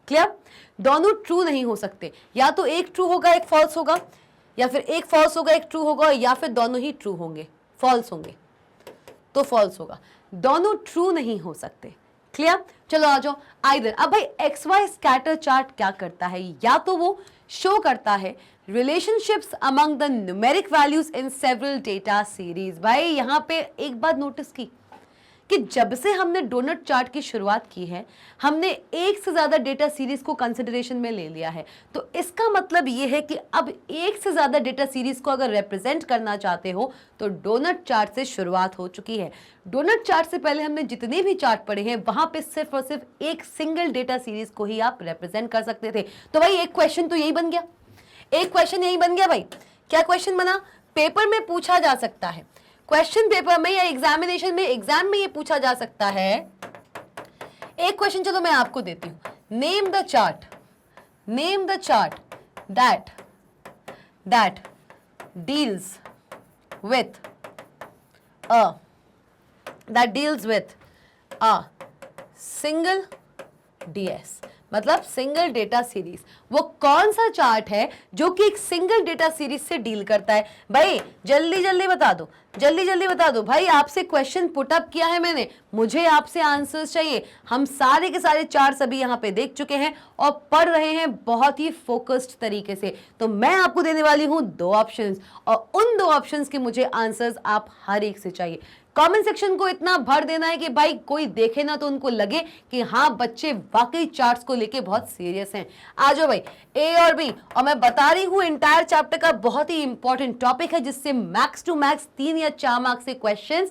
क्लियर? दोनों ट्रू नहीं हो सकते, या तो एक ट्रू होगा एक फॉल्स होगा, या फिर एक फॉल्स होगा एक ट्रू होगा, या फिर दोनों ही ट्रू होंगे, फॉल्स होंगे तो फॉल्स होगा। दोनों ट्रू नहीं हो सकते। क्लियर? चलो आ जाओ आइदर। अब भाई एक्स वाई स्कैटर चार्ट क्या करता है, या तो वो शो करता है relationships among the numeric values in several data series. भाई यहां पे एक बात नोटिस की कि जब से हमने डोनट चार्ट की शुरुआत की है, हमने एक से ज्यादा डेटा सीरीज को कंसिडरेशन में ले लिया है। तो इसका मतलब यह है कि अब एक से ज्यादा डेटा सीरीज को अगर रिप्रेजेंट करना चाहते हो तो डोनट चार्ट से शुरुआत हो चुकी है। डोनट चार्ट से पहले हमने जितने भी चार्ट पढ़े हैं वहां पे सिर्फ और सिर्फ एक सिंगल डेटा सीरीज को ही आप रिप्रेजेंट कर सकते थे। तो भाई एक क्वेश्चन तो यही बन गया, एक क्वेश्चन यही बन गया भाई। क्या क्वेश्चन बना? पेपर में पूछा जा सकता है, क्वेश्चन पेपर में या एग्जामिनेशन में, एग्जाम में ये पूछा जा सकता है। एक क्वेश्चन चलो मैं आपको देती हूं, name the chart, name the chart that deals with a single DS, मतलब सिंगल डेटा सीरीज। वो कौन सा चार्ट है जो कि एक सिंगल डेटा सीरीज से डील करता है? भाई जल्दी जल्दी बता दो, जल्दी जल्दी बता दो। भाई आपसे क्वेश्चन पुट अप किया है मैंने, मुझे आपसे आंसर्स चाहिए। हम सारे के सारे चार्ट्स अभी यहाँ पे देख चुके हैं और पढ़ रहे हैं बहुत ही फोकस्ड तरीके से। तो मैं आपको देने वाली हूं 2 ऑप्शंस और उन 2 ऑप्शंस के मुझे आंसर्स आप हर एक से चाहिए। कमेंट सेक्शन को इतना भर देना है कि भाई कोई देखे ना तो उनको लगे कि हाँ बच्चे वाकई चार्ट्स को लेके बहुत सीरियस हैं। आ जाओ भाई, ए और बी। और मैं बता रही हूं इंटायर चैप्टर का बहुत ही इंपॉर्टेंट टॉपिक है जिससे मैक्स टू मैक्स 3 या 4 मार्क्स के क्वेश्चंस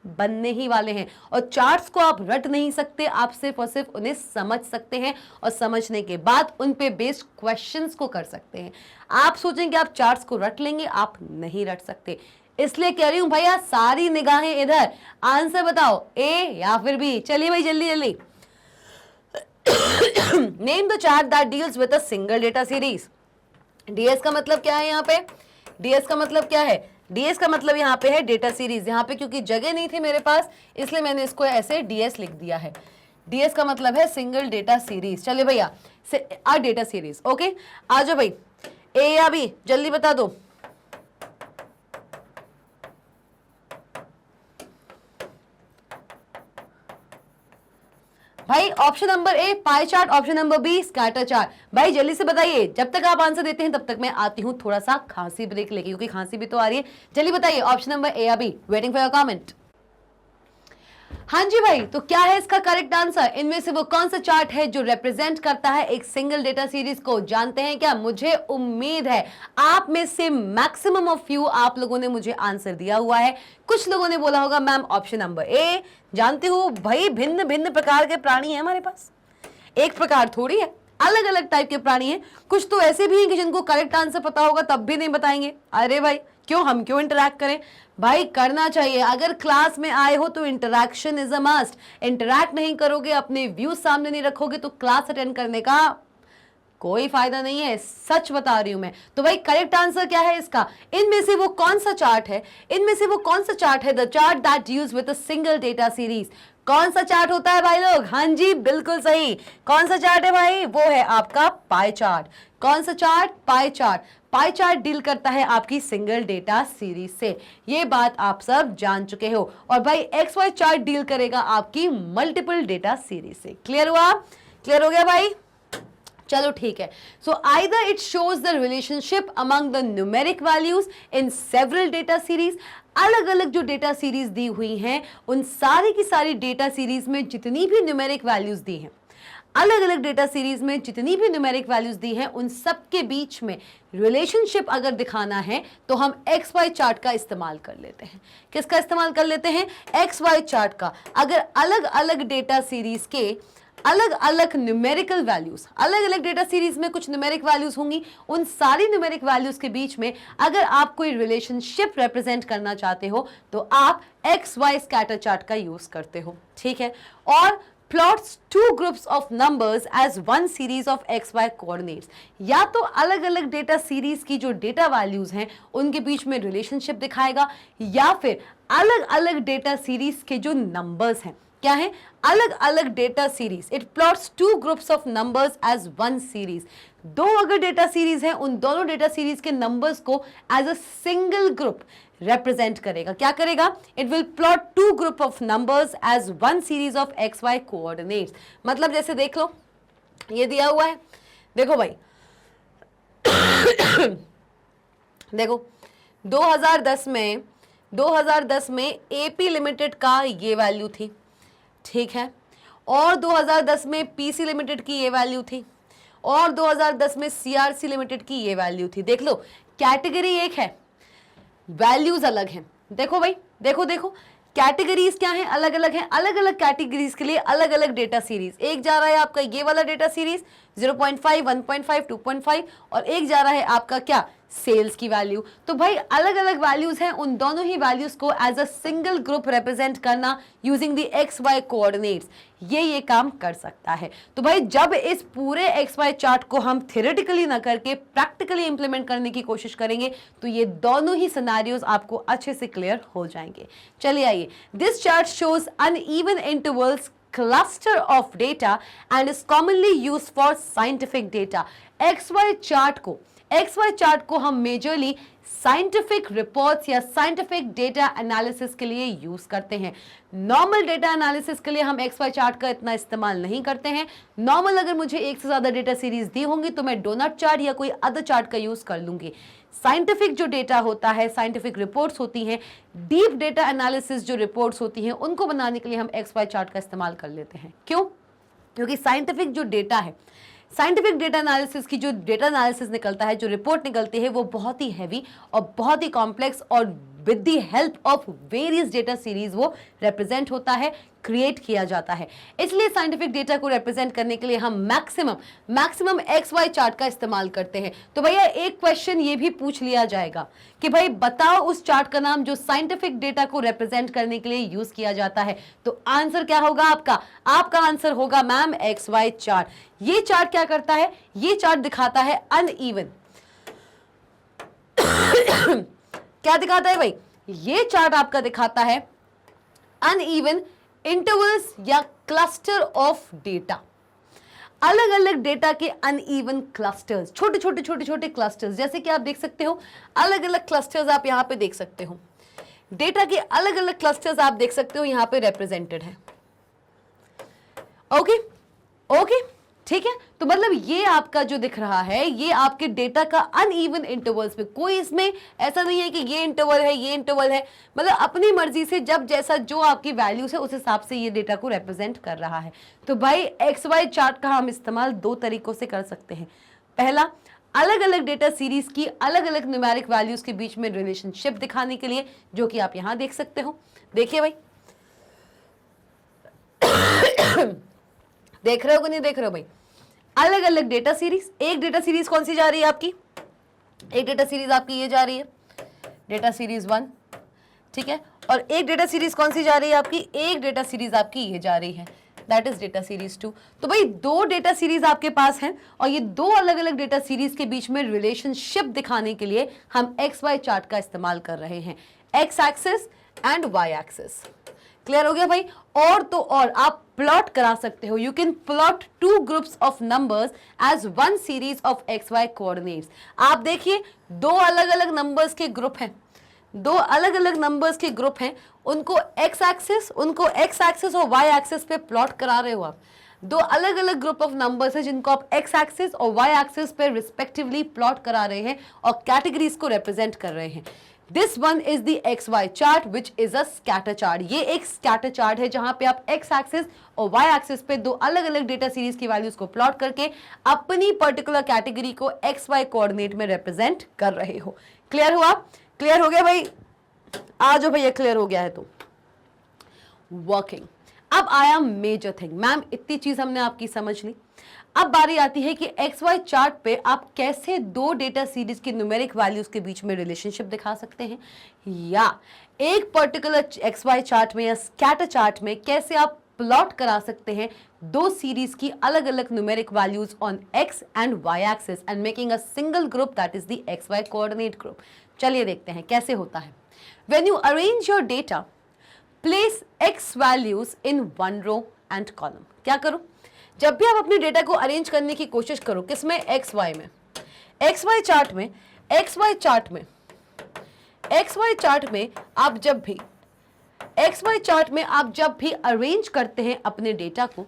बनने ही वाले हैं। और चार्ट्स को आप रट नहीं सकते, आप सिर्फ और सिर्फ उन्हें समझ सकते हैं और समझने के बाद उन पे बेस्ड क्वेश्चंस को कर सकते हैं। आप सोचेंगे आप चार्ट्स को रट लेंगे, आप नहीं रट सकते। इसलिए कह रही हूं भैया सारी निगाहें इधर, आंसर बताओ ए या फिर बी। चलिए भाई जल्दी जल्दी। Name the chart that deals with a single data series. DS का मतलब क्या है यहाँ पे? डीएस का मतलब क्या है? डीएस का मतलब यहाँ पे है डेटा सीरीज। यहाँ पे क्योंकि जगह नहीं थी मेरे पास इसलिए मैंने इसको ऐसे डीएस लिख दिया है। डीएस का मतलब है सिंगल डेटा सीरीज। चलिए भैया आ डेटा सीरीज। ओके आ जाओ भाई, ए या बी जल्दी बता दो। भाई option number A pie chart, option number B scatter chart. भाई जल्दी से बताइए, जब तक आप आंसर देते हैं तब तक मैं आती हूं थोड़ा सा खांसी ब्रेक लेके, क्योंकि खांसी भी तो आ रही है। जल्दी बताइए ऑप्शन नंबर ए या B. Waiting for your comment. हाँ जी भाई, तो क्या है इसका करेक्ट आंसर? इनमें से वो कौन सा चार्ट है जो रिप्रेजेंट करता है एक सिंगल डेटा सीरीज को? जानते हैं क्या? मुझे उम्मीद है आप में से मैक्सिमम ऑफ यू आप लोगों ने मुझे आंसर दिया हुआ है। कुछ लोगों ने बोला होगा मैम ऑप्शन नंबर ए। जानते हो भाई भिन्न भिन्न प्रकार के प्राणी हैं हमारे पास, एक प्रकार थोड़ी है। अलग अलग टाइप के प्राणी हैं। कुछ तो ऐसे भी हैं कि जिनको करेक्ट आंसर पता होगा तब भी नहीं बताएंगे। अरे भाई क्यों, हम क्यों इंटरैक्ट करें भाई, करना चाहिए। अगर क्लास में आए हो तो interaction is a must. Interact नहीं करोगे, अपने व्यूज सामने नहीं रखोगे तो क्लास अटेंड करने का कोई फायदा नहीं है, सच बता रही हूं मैं। तो भाई करेक्ट आंसर क्या है इसका, इनमें से वो कौन सा चार्ट है, इनमें से वो कौन सा चार्ट है, the chart that use with a single data series. कौन सा चार्ट होता है भाई लोग, हाँ जी बिल्कुल सही। कौन सा चार्ट है भाई, वो है आपका पाई चार्ट। कौन सा chart, pie chart. Pie chart deal करता है आपकी सिंगल डेटा सीरीज से, ये बात आप सब जान चुके हो। और भाई एक्स वाई चार्ट डील करेगा आपकी मल्टीपल डेटा सीरीज से। क्लियर हुआ, क्लियर हो गया भाई, चलो ठीक है। So either it shows the relationship among the numeric values in several data series. अलग अलग जो डेटा सीरीज दी हुई हैं उन सारी की सारी डेटा सीरीज में जितनी भी न्यूमेरिक वैल्यूज दी हैं, अलग अलग डेटा सीरीज में जितनी भी न्यूमेरिक वैल्यूज दी हैं, उन सब के बीच में रिलेशनशिप अगर दिखाना है तो हम एक्स वाई चार्ट का इस्तेमाल कर लेते हैं। किसका इस्तेमाल कर लेते हैं, एक्स वाई चार्ट का। अगर अलग अलग डेटा सीरीज के अलग अलग न्यूमेरिकल वैल्यूज, अलग अलग डेटा सीरीज में कुछ न्यूमेरिक वैल्यूज होंगी, उन सारी न्यूमेरिक वैल्यूज के बीच में अगर आप कोई रिलेशनशिप रिप्रेजेंट करना चाहते हो तो आप एक्स वाई स्कैटर चार्ट का यूज करते हो, ठीक है। और plots two groups of numbers as one series of xy coordinates। या तो अलग अलग डेटा सीरीज की जो डेटा वैल्यूज हैं उनके बीच में रिलेशनशिप दिखाएगा, या फिर अलग अलग डेटा सीरीज के जो नंबर्स हैं, क्या है, अलग अलग data series. It plots two groups of numbers as one series. दो अगर डेटा सीरीज हैं, उन दोनों डेटा सीरीज के नंबर्स को as a single group represent करेगा। क्या करेगा, it will plot two group of numbers as one series of X Y coordinates. मतलब जैसे देख लो, ये दिया हुआ है, देखो भाई देखो 2010 में एपी लिमिटेड का ये वैल्यू थी, ठीक है, और 2010 में पीसी लिमिटेड की ये वैल्यू थी, और 2010 में सीआरसी लिमिटेड की ये वैल्यू थी। देख लो, कैटेगरी एक है, वैल्यूज अलग हैं। देखो भाई, देखो देखो कैटेगरीज क्या हैं, अलग अलग हैं। अलग अलग कैटेगरीज के लिए अलग अलग डेटा सीरीज। एक जा रहा है आपका ये वाला डेटा सीरीज 0.5, 1.5, 2.5, और एक जा रहा है आपका क्या, सेल्स की वैल्यू। तो भाई अलग अलग वैल्यूज हैं, उन दोनों ही वैल्यूज को as a single group represent करना using the x Y coordinates, ये काम कर सकता है। तो भाई जब इस पूरे एक्स वाई चार्ट को हम थियोरेटिकली ना करके प्रैक्टिकली इंप्लीमेंट करने की कोशिश करेंगे तो ये दोनों ही सिनेरियोज आपको अच्छे से क्लियर हो जाएंगे। चलिए आइए, this chart shows uneven intervals cluster of data and is commonly used for scientific data। XY chart को हम मेजरली साइंटिफिक रिपोर्ट्स या साइंटिफिक डेटा एनालिसिस के लिए यूज करते हैं। नॉर्मल डेटा एनालिसिस के लिए हम XY चार्ट का इतना इस्तेमाल नहीं करते हैं। नॉर्मल अगर मुझे एक से ज्यादा डेटा सीरीज दी होंगी तो मैं डोनट चार्ट या कोई अदर चार्ट का यूज कर लूंगी। साइंटिफिक जो डेटा होता है, साइंटिफिक रिपोर्ट्स होती हैं, डीप डेटा एनालिसिस जो रिपोर्ट्स होती हैं, उनको बनाने के लिए हम XY चार्ट का इस्तेमाल कर लेते हैं। क्यों, क्योंकि साइंटिफिक जो डेटा है, साइंटिफिक डेटा एनालिसिस की जो डेटा एनालिसिस निकलता है, जो रिपोर्ट निकलती है, वो बहुत ही हैवी और बहुत ही कॉम्प्लेक्स और with the help of various data series वो रिप्रेजेंट होता है, क्रिएट किया जाता है। इसलिए साइंटिफिक डेटा को रिप्रेजेंट करने के लिए हम मैक्सिमम एक्स वाई चार्ट का इस्तेमाल करते हैं। तो भैया एक क्वेश्चन ये भी पूछ लिया जाएगा कि भाई बताओ उस चार्ट का नाम जो साइंटिफिक डेटा को रिप्रेजेंट करने के लिए यूज किया जाता है। तो आंसर क्या होगा आपका आंसर होगा मैम एक्स वाई चार्ट। ये चार्ट क्या करता है, ये चार्ट दिखाता है अनइवन क्या दिखाता है भाई, ये चार्ट आपका दिखाता है अनइवन इंटरवल्स या क्लस्टर ऑफ डेटा। अलग अलग डेटा के अनइवन क्लस्टर्स, छोटे क्लस्टर्स, जैसे कि आप देख सकते हो अलग अलग क्लस्टर्स आप यहां पे देख सकते हो। डेटा के अलग अलग क्लस्टर्स आप देख सकते हो यहां पे रिप्रेजेंटेड है। ओके ठीक है। तो मतलब ये आपका जो दिख रहा है, ये आपके डेटा का अनइवन इंटरवल्स में, कोई इसमें ऐसा नहीं है कि ये इंटरवल है ये इंटरवल है, मतलब अपनी मर्जी से जब जैसा जो आपकी वैल्यूज है उस हिसाब से ये डेटा को रिप्रेजेंट कर रहा है। तो भाई एक्स वाई चार्ट का हम इस्तेमाल दो तरीकों से कर सकते हैं। पहला, अलग अलग डेटा सीरीज की अलग अलग न्यूमेरिक वैल्यूज के बीच में रिलेशनशिप दिखाने के लिए, जो कि आप यहां देख सकते हो। देखिए भाई देख रहे हो कि नहीं देख रहे हो भाई, अलग अलग डेटा सीरीज, एक डेटा सीरीज कौन सी जा रही है आपकी, एक डेटा सीरीज आपकी ये जा रही है डेटा सीरीज 1, ठीक है, और एक डेटा सीरीज कौन सी जा रही है आपकी, एक डेटा सीरीज आपकी ये जा रही है, दैट इज डेटा सीरीज 2। तो भाई दो डेटा सीरीज आपके पास हैं और ये दो अलग अलग डेटा सीरीज के बीच में रिलेशनशिप दिखाने के लिए हम एक्स वाई चार्ट का इस्तेमाल कर रहे हैं, X axis and Y axis. Clear हो गया भाई। और तो और आप प्लॉट करा सकते हो, you can plot two groups of numbers as one series of X Y coordinates. आप देखिए दो अलग अलग नंबर्स के ग्रुप हैं, दो अलग अलग नंबर्स के ग्रुप हैं, उनको एक्स एक्सिस और वाई एक्सिस पे प्लॉट करा रहे हो आप। दो अलग अलग ग्रुप ऑफ नंबर्स हैं जिनको आप एक्स एक्सिस और वाई एक्सिस पे रिस्पेक्टिवली प्लॉट करा रहे हैं और कैटेगरीज को रिप्रेजेंट कर रहे हैं। This one is the x Y chart which is a scatter chart. ये एक स्कैटर चार्ट है जहां पे आप एक्स एक्सिस और वाई एक्सिस पे दो अलग अलग डेटा सीरीज की वैल्यूज को प्लॉट करके अपनी पर्टिकुलर कैटेगरी को एक्स वाई कोऑर्डिनेट में रिप्रेजेंट कर रहे हो। क्लियर हुआ, क्लियर हो गया भाई, आ जाओ भैया क्लियर हो गया है तो वर्किंग। अब आया मेजर थिंग, मैम इतनी चीज हमने आपकी समझ ली, अब बारी आती है कि एक्स वाई चार्ट पे आप कैसे दो डेटा सीरीज की न्यूमेरिक वैल्यूज के बीच में रिलेशनशिप दिखा सकते हैं, या एक पर्टिकुलर एक्स वाई चार्ट में या स्कैटर चार्ट में कैसे आप प्लॉट करा सकते हैं दो सीरीज की अलग अलग numeric values on X and Y axis and making a single group that is the x Y coordinate group. चलिए देखते हैं कैसे होता है। When you arrange your data, place X values in one row and column. क्या करो, जब भी आप अपने डेटा को अरेंज करने की कोशिश करो, किसमें, एक्स वाई में, एक्स वाई चार्ट में, एक्स वाई चार्ट में, एक्स वाई चार्ट में आप जब भी, एक्स वाई चार्ट में आप जब भी अरेंज करते हैं अपने डेटा को,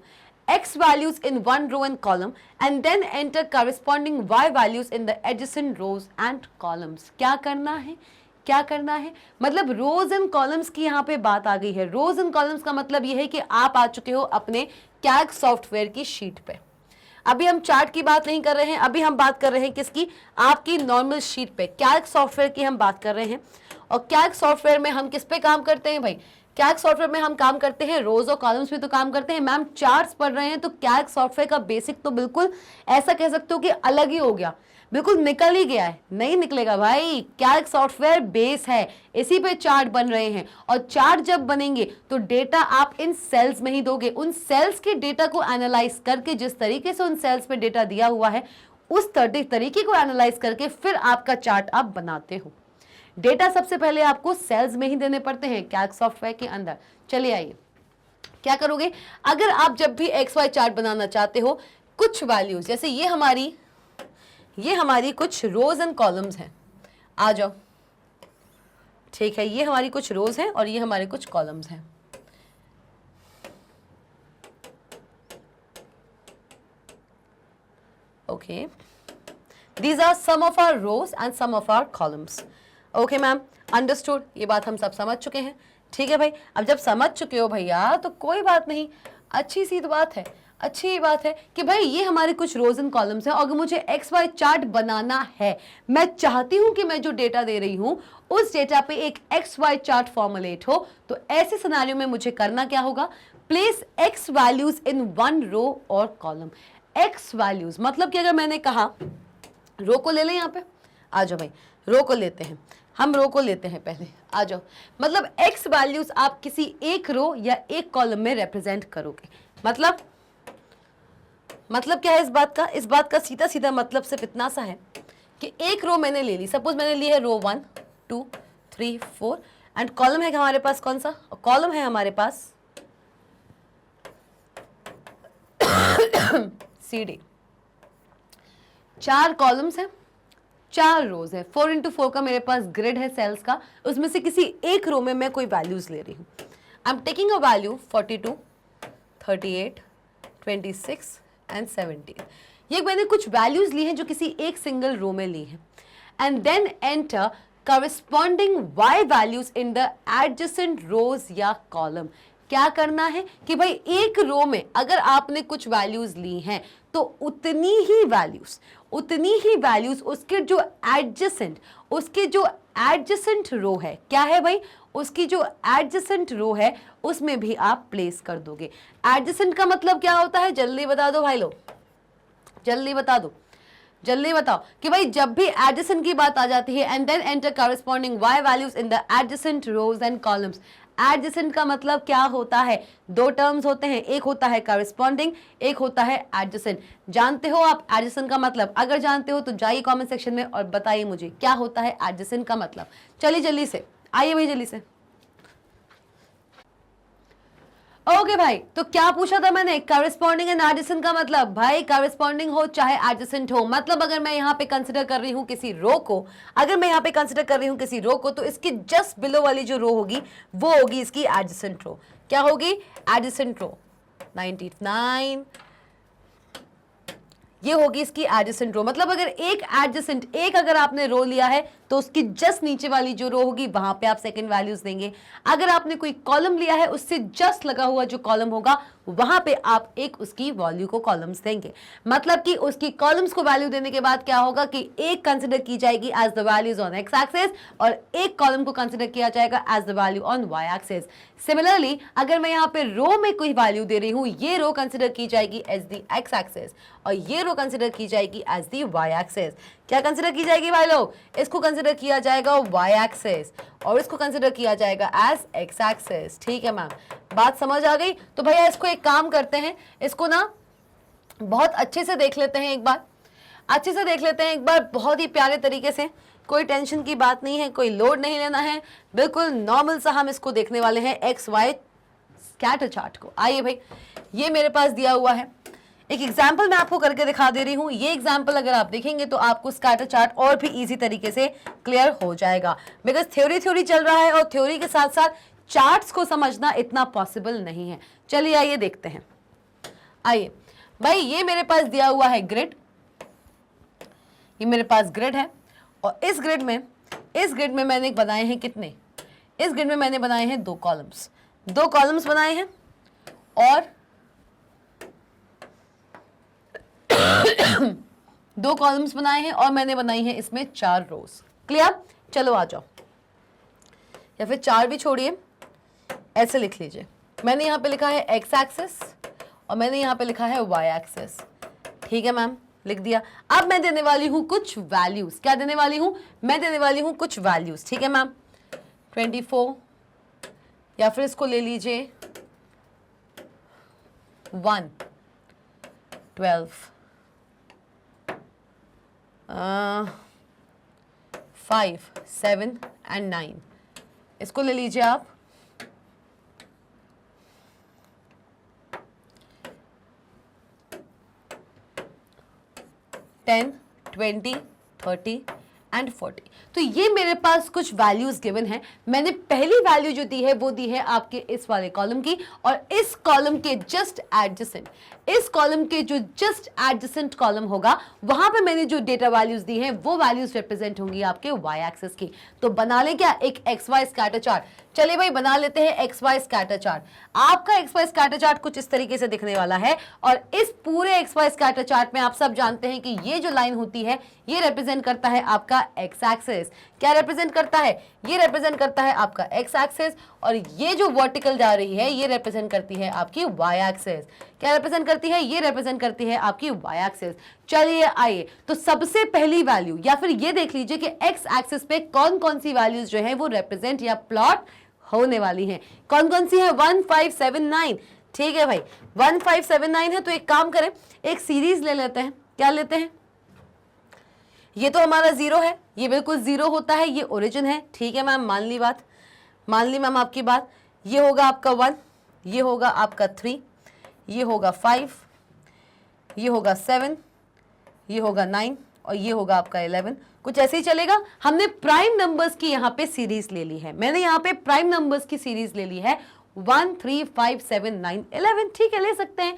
x values in one row and column and then enter corresponding y values in the adjacent rows and columns। क्या करना है, क्या करना है, मतलब रोज एंड कॉलम्स की यहाँ पे बात आ गई है। रोज एंड कॉलम्स का मतलब ये है कि आप आ चुके हो अपने कैल्क सॉफ्टवेयर की शीट पे। अभी हम चार्ट की बात नहीं कर रहे हैं, अभी हम बात कर रहे हैं किसकी, आपकी नॉर्मल शीट पे कैल्क सॉफ्टवेयर की हम बात कर रहे हैं। और कैल्क सॉफ्टवेयर में हम किस पे काम करते हैं भाई, कैल्क सॉफ्टवेयर में हम काम करते हैं रोज और कॉलम्स पे तो काम करते हैं। मैम चार्ट्स पढ़ रहे हैं तो कैल्क सॉफ्टवेयर का बेसिक तो बिल्कुल ऐसा कह सकते हो कि अलग ही हो गया, बिल्कुल निकल ही गया है, नहीं निकलेगा भाई। कैल्क सॉफ्टवेयर बेस है, इसी पे चार्ट बन रहे हैं और चार्ट जब बनेंगे तो डेटा आप इन सेल्स में ही दोगे। उन सेल्स के डेटा को एनालाइज करके, जिस तरीके से उन सेल्स पे डेटा दिया हुआ है उस तरीके को एनालाइज करके फिर आपका चार्ट आप बनाते हो। डेटा सबसे पहले आपको सेल्स में ही देने पड़ते हैं कैल्क सॉफ्टवेयर के अंदर। चलिए आइए क्या करोगे, अगर आप जब भी एक्स वाई चार्ट बनाना चाहते हो, कुछ वैल्यूज जैसे ये हमारी कुछ रोज एंड कॉलम्स हैं, आ जाओ, ठीक है, ये हमारी कुछ रोज हैं और ये हमारे कुछ कॉलम्स हैं। Okay, these are some of our rows and some of our columns। Okay ma'am, understood, ये बात हम सब समझ चुके हैं। ठीक है भाई, अब जब समझ चुके हो भैया तो कोई बात नहीं, अच्छी सी बात है, अच्छी बात है कि भाई ये हमारे कुछ रोज एंड कॉलम्स हैं। अगर मुझे एक्स वाई चार्ट बनाना है, मैं चाहती हूं कि मैं जो डेटा दे रही हूं उस डेटा पे एक एक्स वाई चार्ट फॉर्मुलेट हो, तो ऐसे सिनेरियो में मुझे करना क्या होगा, place X values in one row और कॉलम। एक्स वैल्यूज मतलब कि अगर मैंने कहा, रो को ले लें, यहाँ पे आ जाओ भाई, रो को लेते हैं, हम रो को लेते हैं पहले, आ जाओ। मतलब एक्स वैल्यूज आप किसी एक रो या एक कॉलम में रिप्रेजेंट करोगे। मतलब क्या है इस बात का, इस बात का सीधा सीधा मतलब सिर्फ इतना सा है कि एक रो मैंने ले ली, सपोज मैंने ली है रो 1 2 3 4 एंड कॉलम है हमारे पास कौन सा, कॉलम है हमारे पास CD। 4 कॉलम्स हैं, 4 रोज है, 4 into 4 का मेरे पास ग्रिड है सेल्स का, उसमें से किसी एक रो में मैं कोई वैल्यूज ले रही हूँ। I am taking a value 42 38 26 and 17। ये मैंने कुछ वैल्यूज ली हैं जो किसी एक सिंगल रो में ली हैं। And then enter corresponding y values in the adjacent rows या कॉलम। क्या करना है कि भाई एक रो में अगर आपने कुछ वैल्यूज ली हैं तो उतनी ही वैल्यूज उसके जो एडजेसेंट रो है, क्या है भाई, उसकी जो एडजेसेंट रो है उसमें भी आप प्लेस कर दोगे। एडजेसेंट का मतलब क्या होता है, जल्दी बता दो भाई लोग, जल्दी बता दो, जल्दी बताओ कि भाई जब भी एडजेसेंट की बात आ जाती है and then enter corresponding y values in the adjacent rows and columns. Adjacent का मतलब क्या होता है? दो टर्म्स होते हैं, एक होता है कॉरेस्पॉन्डिंग, एक होता है एडजेसेंट। जानते हो आप एडजेसेंट का मतलब? अगर जानते हो तो जाइए कमेंट सेक्शन में और बताइए मुझे क्या होता है एडजेसेंट का मतलब। चलिए जल्दी से आइए भाई, जल्दी से। ओके भाई, तो क्या पूछा था मैंने? कॉरेस्पॉन्डिंग एंड एडजेसेंट का मतलब भाई कॉरेस्पॉन्डिंग हो चाहे एडजेसेंट हो, मतलब अगर मैं यहाँ पे कंसिडर कर रही हूँ किसी रो को, अगर मैं यहाँ पे कंसिडर कर रही हूँ किसी रो को, तो इसकी जस्ट बिलो वाली जो रो होगी वो होगी इसकी एडजेसेंट रो। क्या होगी? एडजेसेंट रो। 99 ये होगी इसकी एडजेसेंट रो। मतलब अगर एक एडजेसेंट, एक अगर आपने रो लिया है तो उसकी जस्ट नीचे वाली जो रो होगी वहां पे आप सेकंड वैल्यूज देंगे। अगर आपने कोई कॉलम लिया है उससे जस्ट लगा हुआ जो कॉलम होगा वहां पे आप एक उसकी वैल्यू को कॉलम्स देंगे। मतलब कि उसकी कॉलम्स को वैल्यू देने के बाद क्या होगा कि एक कंसिडर की जाएगी as the values on x axis और एक कॉलम को कंसिडर किया जाएगा as the value on y axis. Similarly अगर मैं यहाँ पे रो में कोई वैल्यू दे रही हूं, ये रो कंसिडर की जाएगी एज द एक्स एक्सिस और ये रो कंसिडर की जाएगी एज द वाई एक्सिस। क्या कंसिडर की जाएगी भाई लोग? इसको कंसिडर किया जाएगा वाई एक्सिस और इसको कंसिडर किया जाएगा एज एक्स एक्सिस। ठीक है मैम, बात समझ आ गई? तो भैया इसको एक काम करते हैं, इसको ना बहुत अच्छे से देख लेते हैं एक बार, अच्छे से देख लेते हैं एक बार, बहुत ही प्यारे तरीके से। कोई टेंशन की बात नहीं है, कोई लोड नहीं लेना है, बिल्कुल नॉर्मल सा हम इसको देखने वाले हैं एक्स वाई स्कैटर चार्ट को। आइए भाई, ये मेरे पास दिया हुआ है, एक एग्जाम्पल मैं आपको करके दिखा दे रही हूं। ये एग्जाम्पल अगर आप देखेंगे तो आपको स्कैटर चार्ट और भी इजी तरीके से क्लियर हो जाएगा, बिकॉज थ्योरी चल रहा है और थ्योरी के साथ साथ चार्ट्स को समझना इतना पॉसिबल नहीं है। चलिए आइए देखते हैं। आइए भाई, ये मेरे पास दिया हुआ है ग्रिड, ये मेरे पास ग्रिड है और इस ग्रिड में मैंने बनाए हैं कितने? इस ग्रिड में मैंने बनाए हैं दो कॉलम्स बनाए हैं और दो कॉलम्स बनाए हैं और मैंने बनाई है इसमें 4 रोज। क्लियर? चलो आ जाओ, या फिर 4 भी छोड़िए, ऐसे लिख लीजिए। मैंने यहाँ पे लिखा है एक्स एक्सिस और मैंने यहाँ पे लिखा है वाई एक्सिस। ठीक है मैम, लिख दिया। अब मैं देने वाली हूँ कुछ वैल्यूज। क्या देने वाली हूँ? मैं देने वाली हूँ कुछ वैल्यूज। ठीक है मैम, 24 या फिर इसको ले लीजिए 1, 12, 5, 7 एंड 9। इसको ले लीजिए आप। Ten, 20, 30 and 40। तो ये मेरे पास कुछ वैल्यूज गिवन है। मैंने पहली वैल्यू जो दी है वो दी है आपके इस वाले कॉलम की और इस कॉलम के जस्ट एडजेसेंट, इस कॉलम के जो जस्ट एडजेसेंट कॉलम होगा वहां पे मैंने जो डेटा वैल्यूज दी हैं वो वैल्यूज रिप्रेजेंट होंगी आपके वाई एक्सिस की। तो बना ले क्या एक एक्स वाई स्कैटर चार्ट? चलिए भाई बना लेते हैं एक्स वाई स्कैटर चार्ट। आपका एक्स वाई स्कैटर चार्ट कुछ इस तरीके से दिखने वाला है और इस पूरे एक्स वाई स्कैटर चार्ट में आप सब जानते हैं कि ये जो लाइन होती है ये रिप्रेजेंट करता है आपका एक्स एक्सिस। क्या रिप्रेजेंट करता है? ये रिप्रेजेंट करता है आपका एक्स एक्सिस और ये जो वर्टिकल जा रही है ये रिप्रेजेंट करती है आपकी वाई एक्सिस। क्या रिप्रेजेंट करती है? ये रिप्रेजेंट करती है आपकी वाई एक्सिस। चलिए आइए, तो सबसे पहली वैल्यू या फिर ये देख लीजिए कि एक्स एक्सिस पे कौन कौन सी वैल्यूज जो है वो रिप्रेजेंट या प्लॉट होने वाली हैं। कौन कौन सी है? 1, 5, 7, 9। ठीक है भाई, 1, 5, 7, 9 है। तो एक काम करें, एक सीरीज ले लेते हैं। क्या लेते हैं? ये तो हमारा 0 है, ये बिल्कुल 0 होता है, ये ओरिजिन है। ठीक है मैम, मान ली बात, मान ली मैम आपकी बात। ये होगा आपका 1, ये होगा आपका 3, ये होगा 5, ये होगा 7, ये होगा 9 और ये होगा आपका 11। कुछ ऐसे ही चलेगा। हमने प्राइम नंबर्स की यहाँ पे सीरीज ले ली है, मैंने यहाँ पे प्राइम नंबर्स की सीरीज ले ली है 1, 3, 5, 7, 9, 11। ठीक है, ले सकते हैं।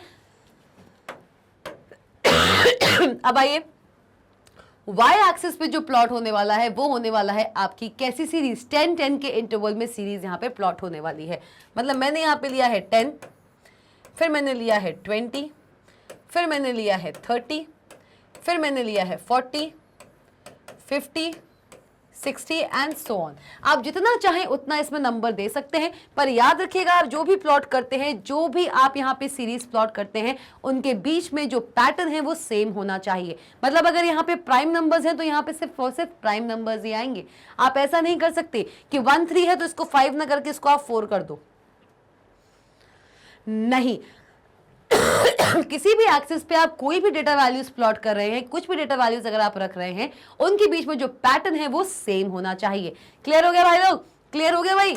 अब आइए, वाई एक्सिस पे जो प्लॉट होने वाला है वो होने वाला है आपकी कैसी सीरीज? 10, 10 के इंटरवल में सीरीज यहाँ पे प्लॉट होने वाली है। मतलब मैंने यहाँ पे लिया है 10, फिर मैंने लिया है 20, फिर मैंने लिया है 30, फिर मैंने लिया है 40, 50, 60 एंड सो ऑन। आप जितना चाहें उतना इसमें नंबर दे सकते हैं, पर याद रखिएगा आप जो भी प्लॉट करते हैं, जो भी आप यहाँ पे सीरीज प्लॉट करते हैं, उनके बीच में जो पैटर्न है वो सेम होना चाहिए। मतलब अगर यहाँ पे प्राइम नंबर्स हैं तो यहाँ पे सिर्फ और सिर्फ प्राइम नंबर्स ही आएंगे। आप ऐसा नहीं कर सकते कि 1 3 है तो इसको 5 ना करके इसको आप 4 कर दो, नहीं। किसी भी एक्सिस पे आप कोई भी डेटा वैल्यूज प्लॉट कर रहे हैं, कुछ भी डेटा वैल्यूज अगर आप रख रहे हैं, उनके बीच में जो पैटर्न है वो सेम होना चाहिए। क्लियर हो गया भाई लोग? क्लियर हो गया भाई?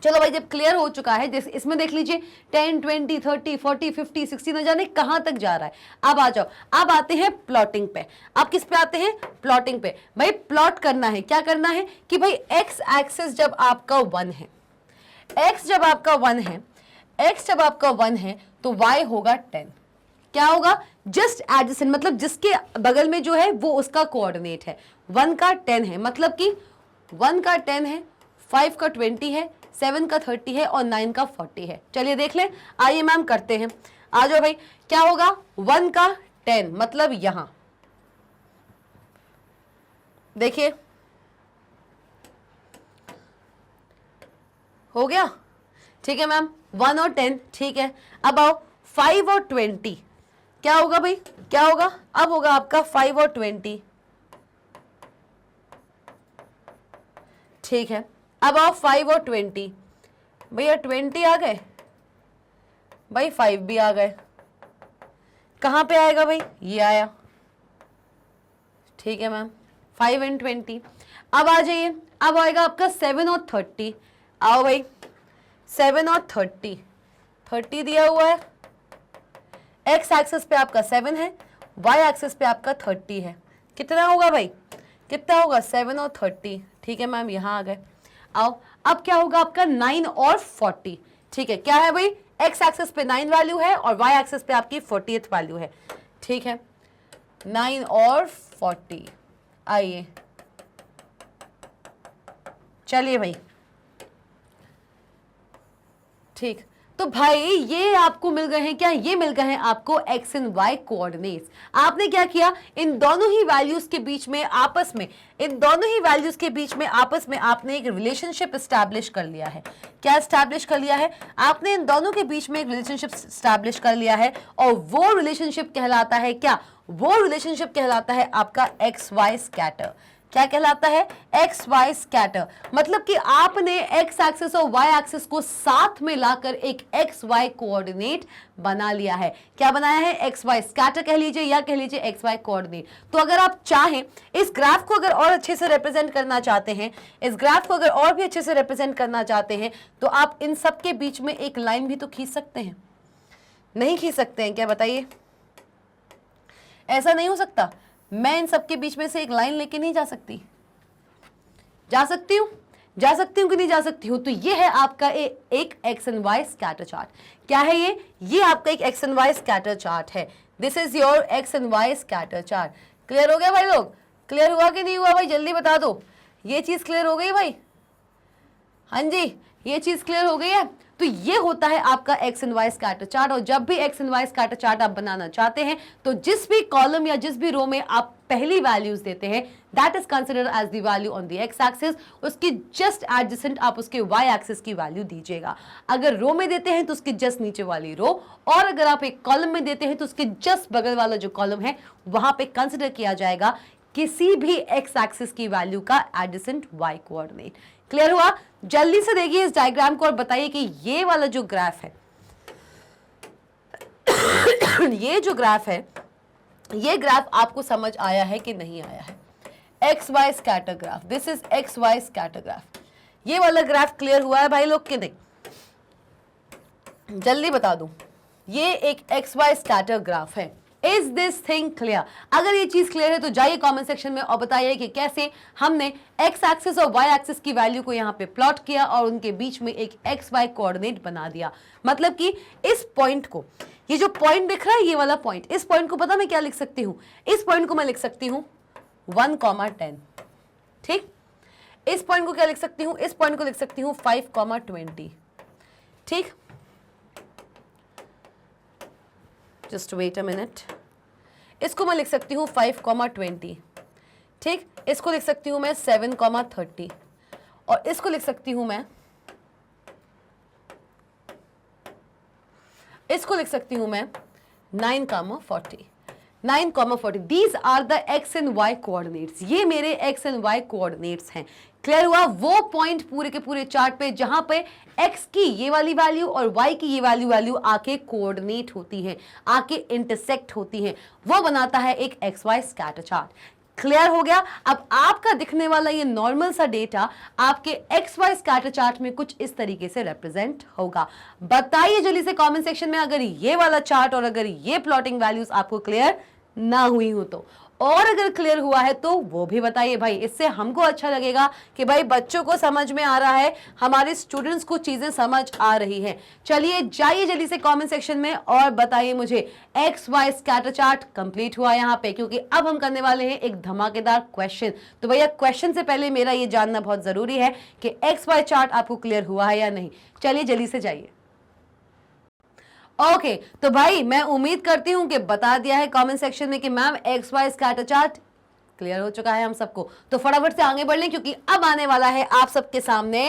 चलो भाई, जब क्लियर हो चुका है, जैसे इसमें देख लीजिए 10 20 30 40 50 60 न जाने कहां तक जा रहा है। अब आ जाओ, अब आते हैं प्लॉटिंग पे। अब किस पे आते हैं? प्लॉटिंग पे। भाई प्लॉट करना है, क्या करना है कि भाई एक्स एक्सिस जब आपका 1 है, एक्स जब आपका 1 है, एक्स जब आपका 1 है तो y होगा 10। क्या होगा? जस्ट एडजेसेंट, मतलब जिसके बगल में जो है वो उसका कोऑर्डिनेट है। 1 का 10 है, मतलब कि 1 का 10 है, 5 का 20 है, 7 का 30 है और 9 का 40 है। चलिए देख लें, आइए मैम करते हैं। आ जाओ भाई, क्या होगा? 1 का 10 मतलब यहां देखिए, हो गया? ठीक है मैम, 1 और 10 ठीक है। अब आओ 5 और 20, क्या होगा भाई? क्या होगा? अब होगा आपका 5 और 20, ठीक है। अब आओ 5 और 20, भैया 20 आ गए भाई, 5 भी आ गए। कहां पे आएगा भाई? ये आया, ठीक है मैम, 5 एंड 20। अब आ जाइए, अब आएगा आपका 7 और 30। आओ भाई, 7 और 30, 30 दिया हुआ है, एक्स एक्सिस पे आपका 7 है, वाई एक्सिस पे आपका 30 है। कितना होगा भाई? कितना होगा? 7 और 30, ठीक है मैम, यहां आ गए। आओ, अब क्या होगा आपका? 9 और 40, ठीक है। क्या है भाई? एक्स एक्सिस पे 9 वैल्यू है और वाई एक्सिस पे आपकी 40th वैल्यू है, ठीक है। 9 और 40, आइए चलिए भाई, ठीक। तो भाई ये आपको मिल गए हैं क्या? ये मिल गए हैं आपको एक्स एंड वाई कोऑर्डिनेट्स। आपने क्या किया? इन दोनों ही वैल्यूज के बीच में आपस में, इन दोनों ही वैल्यूज के बीच में आपस में आपने एक रिलेशनशिप एस्टैब्लिश कर लिया है। क्या एस्टैब्लिश कर लिया है? आपने इन दोनों के बीच में एक रिलेशनशिप एस्टैब्लिश कर लिया है, और वो रिलेशनशिप कहलाता है क्या? वो रिलेशनशिप कहलाता है आपका एक्स वाई स्कैटर। क्या कहलाता है? X Y scatter. मतलब कि आपने एक्स एक्सिस और वाई एक्सिस को साथ में लाकर एक एक्स वाई कोऑर्डिनेट बना लिया है। क्या बनाया है? एक्स वाई स्कैटर कह लीजिए या कह लीजिए एक्स वाई कोऑर्डिनेट। तो अगर आप चाहें, इस ग्राफ को अगर और अच्छे से रिप्रेजेंट करना चाहते हैं, इस ग्राफ को अगर और भी अच्छे से रिप्रेजेंट करना चाहते हैं, तो आप इन सब के बीच में एक लाइन भी तो खींच सकते हैं। नहीं खींच सकते हैं क्या? बताइए, ऐसा नहीं हो सकता? मैं इन सबके बीच में से एक लाइन लेके नहीं जा सकती? जा सकती हूं? जा सकती हूं कि नहीं जा सकती हूं? तो ये है आपका एक X and Y scatter chart. क्या है ये? ये आपका एक X and Y scatter chart है। This is your X and Y scatter chart. Clear हो गया भाई लोग? क्लियर हुआ कि नहीं हुआ भाई? जल्दी बता दो। ये चीज क्लियर हो गई भाई? हाँ जी, ये चीज क्लियर हो गई है। तो ये होता है आपका x and Y scatter chart. और जब भी x and Y scatter chart आप बनाना चाहते हैं, तो जिस भी कॉलम या जिस भी रो में आप पहली वैल्यूज देते हैं, that is considered as the value on the x axis. उसकी जस्ट एडजेसेंट आप उसके वाई एक्सिस की वैल्यू दीजिएगा। अगर रो में देते हैं तो उसके जस्ट नीचे वाली रो, और अगर आप एक कॉलम में देते हैं तो उसके जस्ट बगल वाला जो कॉलम है वहां पे कंसिडर किया जाएगा किसी भी एक्स एक्सिस की वैल्यू का एडजेसेंट वाई कोऑर्डिनेट। क्लियर हुआ? जल्दी से देखिए इस डायग्राम को और बताइए कि ये वाला जो ग्राफ है ये जो ग्राफ है, ये ग्राफ आपको समझ आया है कि नहीं आया है? X Y scatter graph, this is x Y scatter graph. ये वाला ग्राफ क्लियर हुआ है भाई लोग कि नहीं? जल्दी बता दूं, ये एक एक्स वाई स्कैटर ग्राफ है। Is this thing clear? अगर ये चीज क्लियर है तो जाइए कमेंट सेक्शन में और बताइए कि कैसे हमने एक्स एक्सिस और वाई एक्सिस की वैल्यू को यहाँ पे प्लॉट किया और उनके बीच में एक एक्स वाई कोऑर्डिनेट बना दिया। मतलब कि इस पॉइंट को, ये जो पॉइंट दिख रहा है, ये वाला पॉइंट, इस पॉइंट को पता मैं क्या लिख सकती हूँ? इस पॉइंट को मैं लिख सकती हूँ 1,10। ठीक, इस पॉइंट को क्या लिख सकती हूँ? इस पॉइंट को लिख सकती हूँ 5,20। ठीक, जस्ट वेट अ मिनट, इसको मैं लिख सकती हूँ 5,20। ठीक, इसको लिख सकती हूं मैं 7,30 और इसको लिख सकती हूं मैं, इसको लिख सकती हूं मैं 9,40। 9,40 these are the x and y coordinates, ये मेरे एक्स एंड वाई कोऑर्डिनेट्स हैं। क्लियर हुआ? वो पॉइंट पूरे के पूरे चार्ट पे जहां पे एक्स की ये वाली वैल्यू और वाई की ये वैल्यू आके कोऑर्डिनेट होती है, आके इंटरसेक्ट होती है, वो बनाता है एक x Y scatter chart. Clear हो गया? अब आपका दिखने वाला ये नॉर्मल सा डेटा आपके एक्स वाई स्कैटर चार्ट में कुछ इस तरीके से रिप्रेजेंट होगा। बताइए जल्दी से कमेंट सेक्शन में अगर ये वाला चार्ट और अगर ये प्लॉटिंग वैल्यूज आपको क्लियर ना हुई हो तो, और अगर क्लियर हुआ है तो वो भी बताइए भाई, इससे हमको अच्छा लगेगा कि भाई बच्चों को समझ में आ रहा है, हमारे स्टूडेंट्स को चीजें समझ आ रही हैं। चलिए जाइए जल्दी से कमेंट सेक्शन में और बताइए मुझे x Y scatter chart complete हुआ यहाँ पे, क्योंकि अब हम करने वाले हैं एक धमाकेदार क्वेश्चन। तो भैया क्वेश्चन से पहले मेरा ये जानना बहुत जरूरी है कि एक्स वाई चार्ट आपको क्लियर हुआ है या नहीं। चलिए जल्दी से जाइए। ओके तो भाई मैं उम्मीद करती हूं कि बता दिया है कमेंट सेक्शन में कि ma'am x Y scatter chart clear हो चुका है हम सबको। तो फटाफट से आगे बढ़ लें क्योंकि अब आने वाला है आप सबके सामने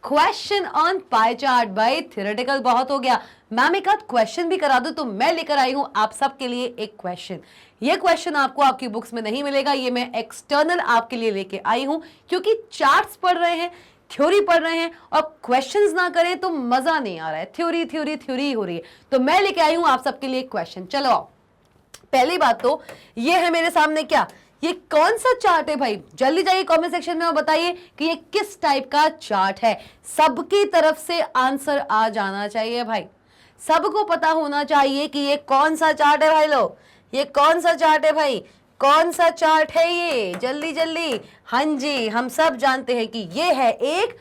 क्वेश्चन ऑन पाई चार्ट। भाई थ्योरेटिकल बहुत हो गया, मैम एक आध क्वेश्चन भी करा दो। तो मैं लेकर आई हूं आप सबके लिए एक क्वेश्चन। ये क्वेश्चन आपको आपकी बुक्स में नहीं मिलेगा, ये मैं एक्सटर्नल आपके लिए लेके आई हूं, क्योंकि चार्ट्स पढ़ रहे हैं, थ्योरी पढ़ रहे हैं और क्वेश्चंस ना करें तो मजा नहीं आ रहा है, थ्योरी थ्योरी थ्योरी हो रही है। तो मैं लेके आई हूं आप सबके लिए क्वेश्चन। चलो आओ, पहली बात तो ये है मेरे सामने, क्या ये कौन सा चार्ट है भाई? जल्दी जाइए कमेंट सेक्शन में और बताइए कि ये किस टाइप का चार्ट है। सबकी तरफ से आंसर आ जाना चाहिए भाई, सबको पता होना चाहिए कि ये कौन सा चार्ट है भाई लोग, ये कौन सा चार्ट है भाई, कौन सा चार्ट है ये, जल्दी जल्दी। हाँ जी, हम सब जानते हैं कि ये है एक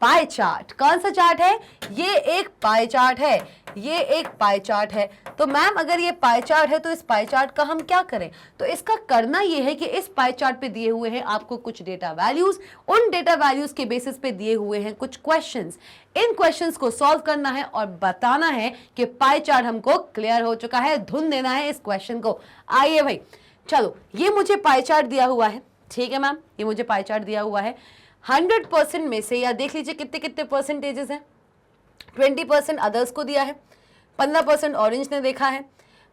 पाई चार्ट। कौन सा चार्ट है? ये एक पाई चार्ट है, ये एक पाई चार्ट है। तो मैम अगर ये पाई चार्ट है तो इस पाई चार्ट का हम क्या करें? तो इसका करना ये है कि इस पाई चार्ट पे दिए हुए हैं आपको कुछ डेटा वैल्यूज, उन डेटा वैल्यूज के बेसिस पे दिए हुए हैं कुछ क्वेश्चंस। इन क्वेश्चंस को सॉल्व करना है और बताना है कि पाई चार्ट हमको क्लियर हो चुका है, धुन देना है इस क्वेश्चन को। आइए भाई चलो, ये मुझे पाई चार्ट दिया हुआ है, ठीक है मैम, ये मुझे पाई चार्ट दिया हुआ है। 100% में से, या देख लीजिए कितने कितने परसेंटेजेस हैं। 20% अदर्स को दिया है, 15% ऑरेंज ने देखा है,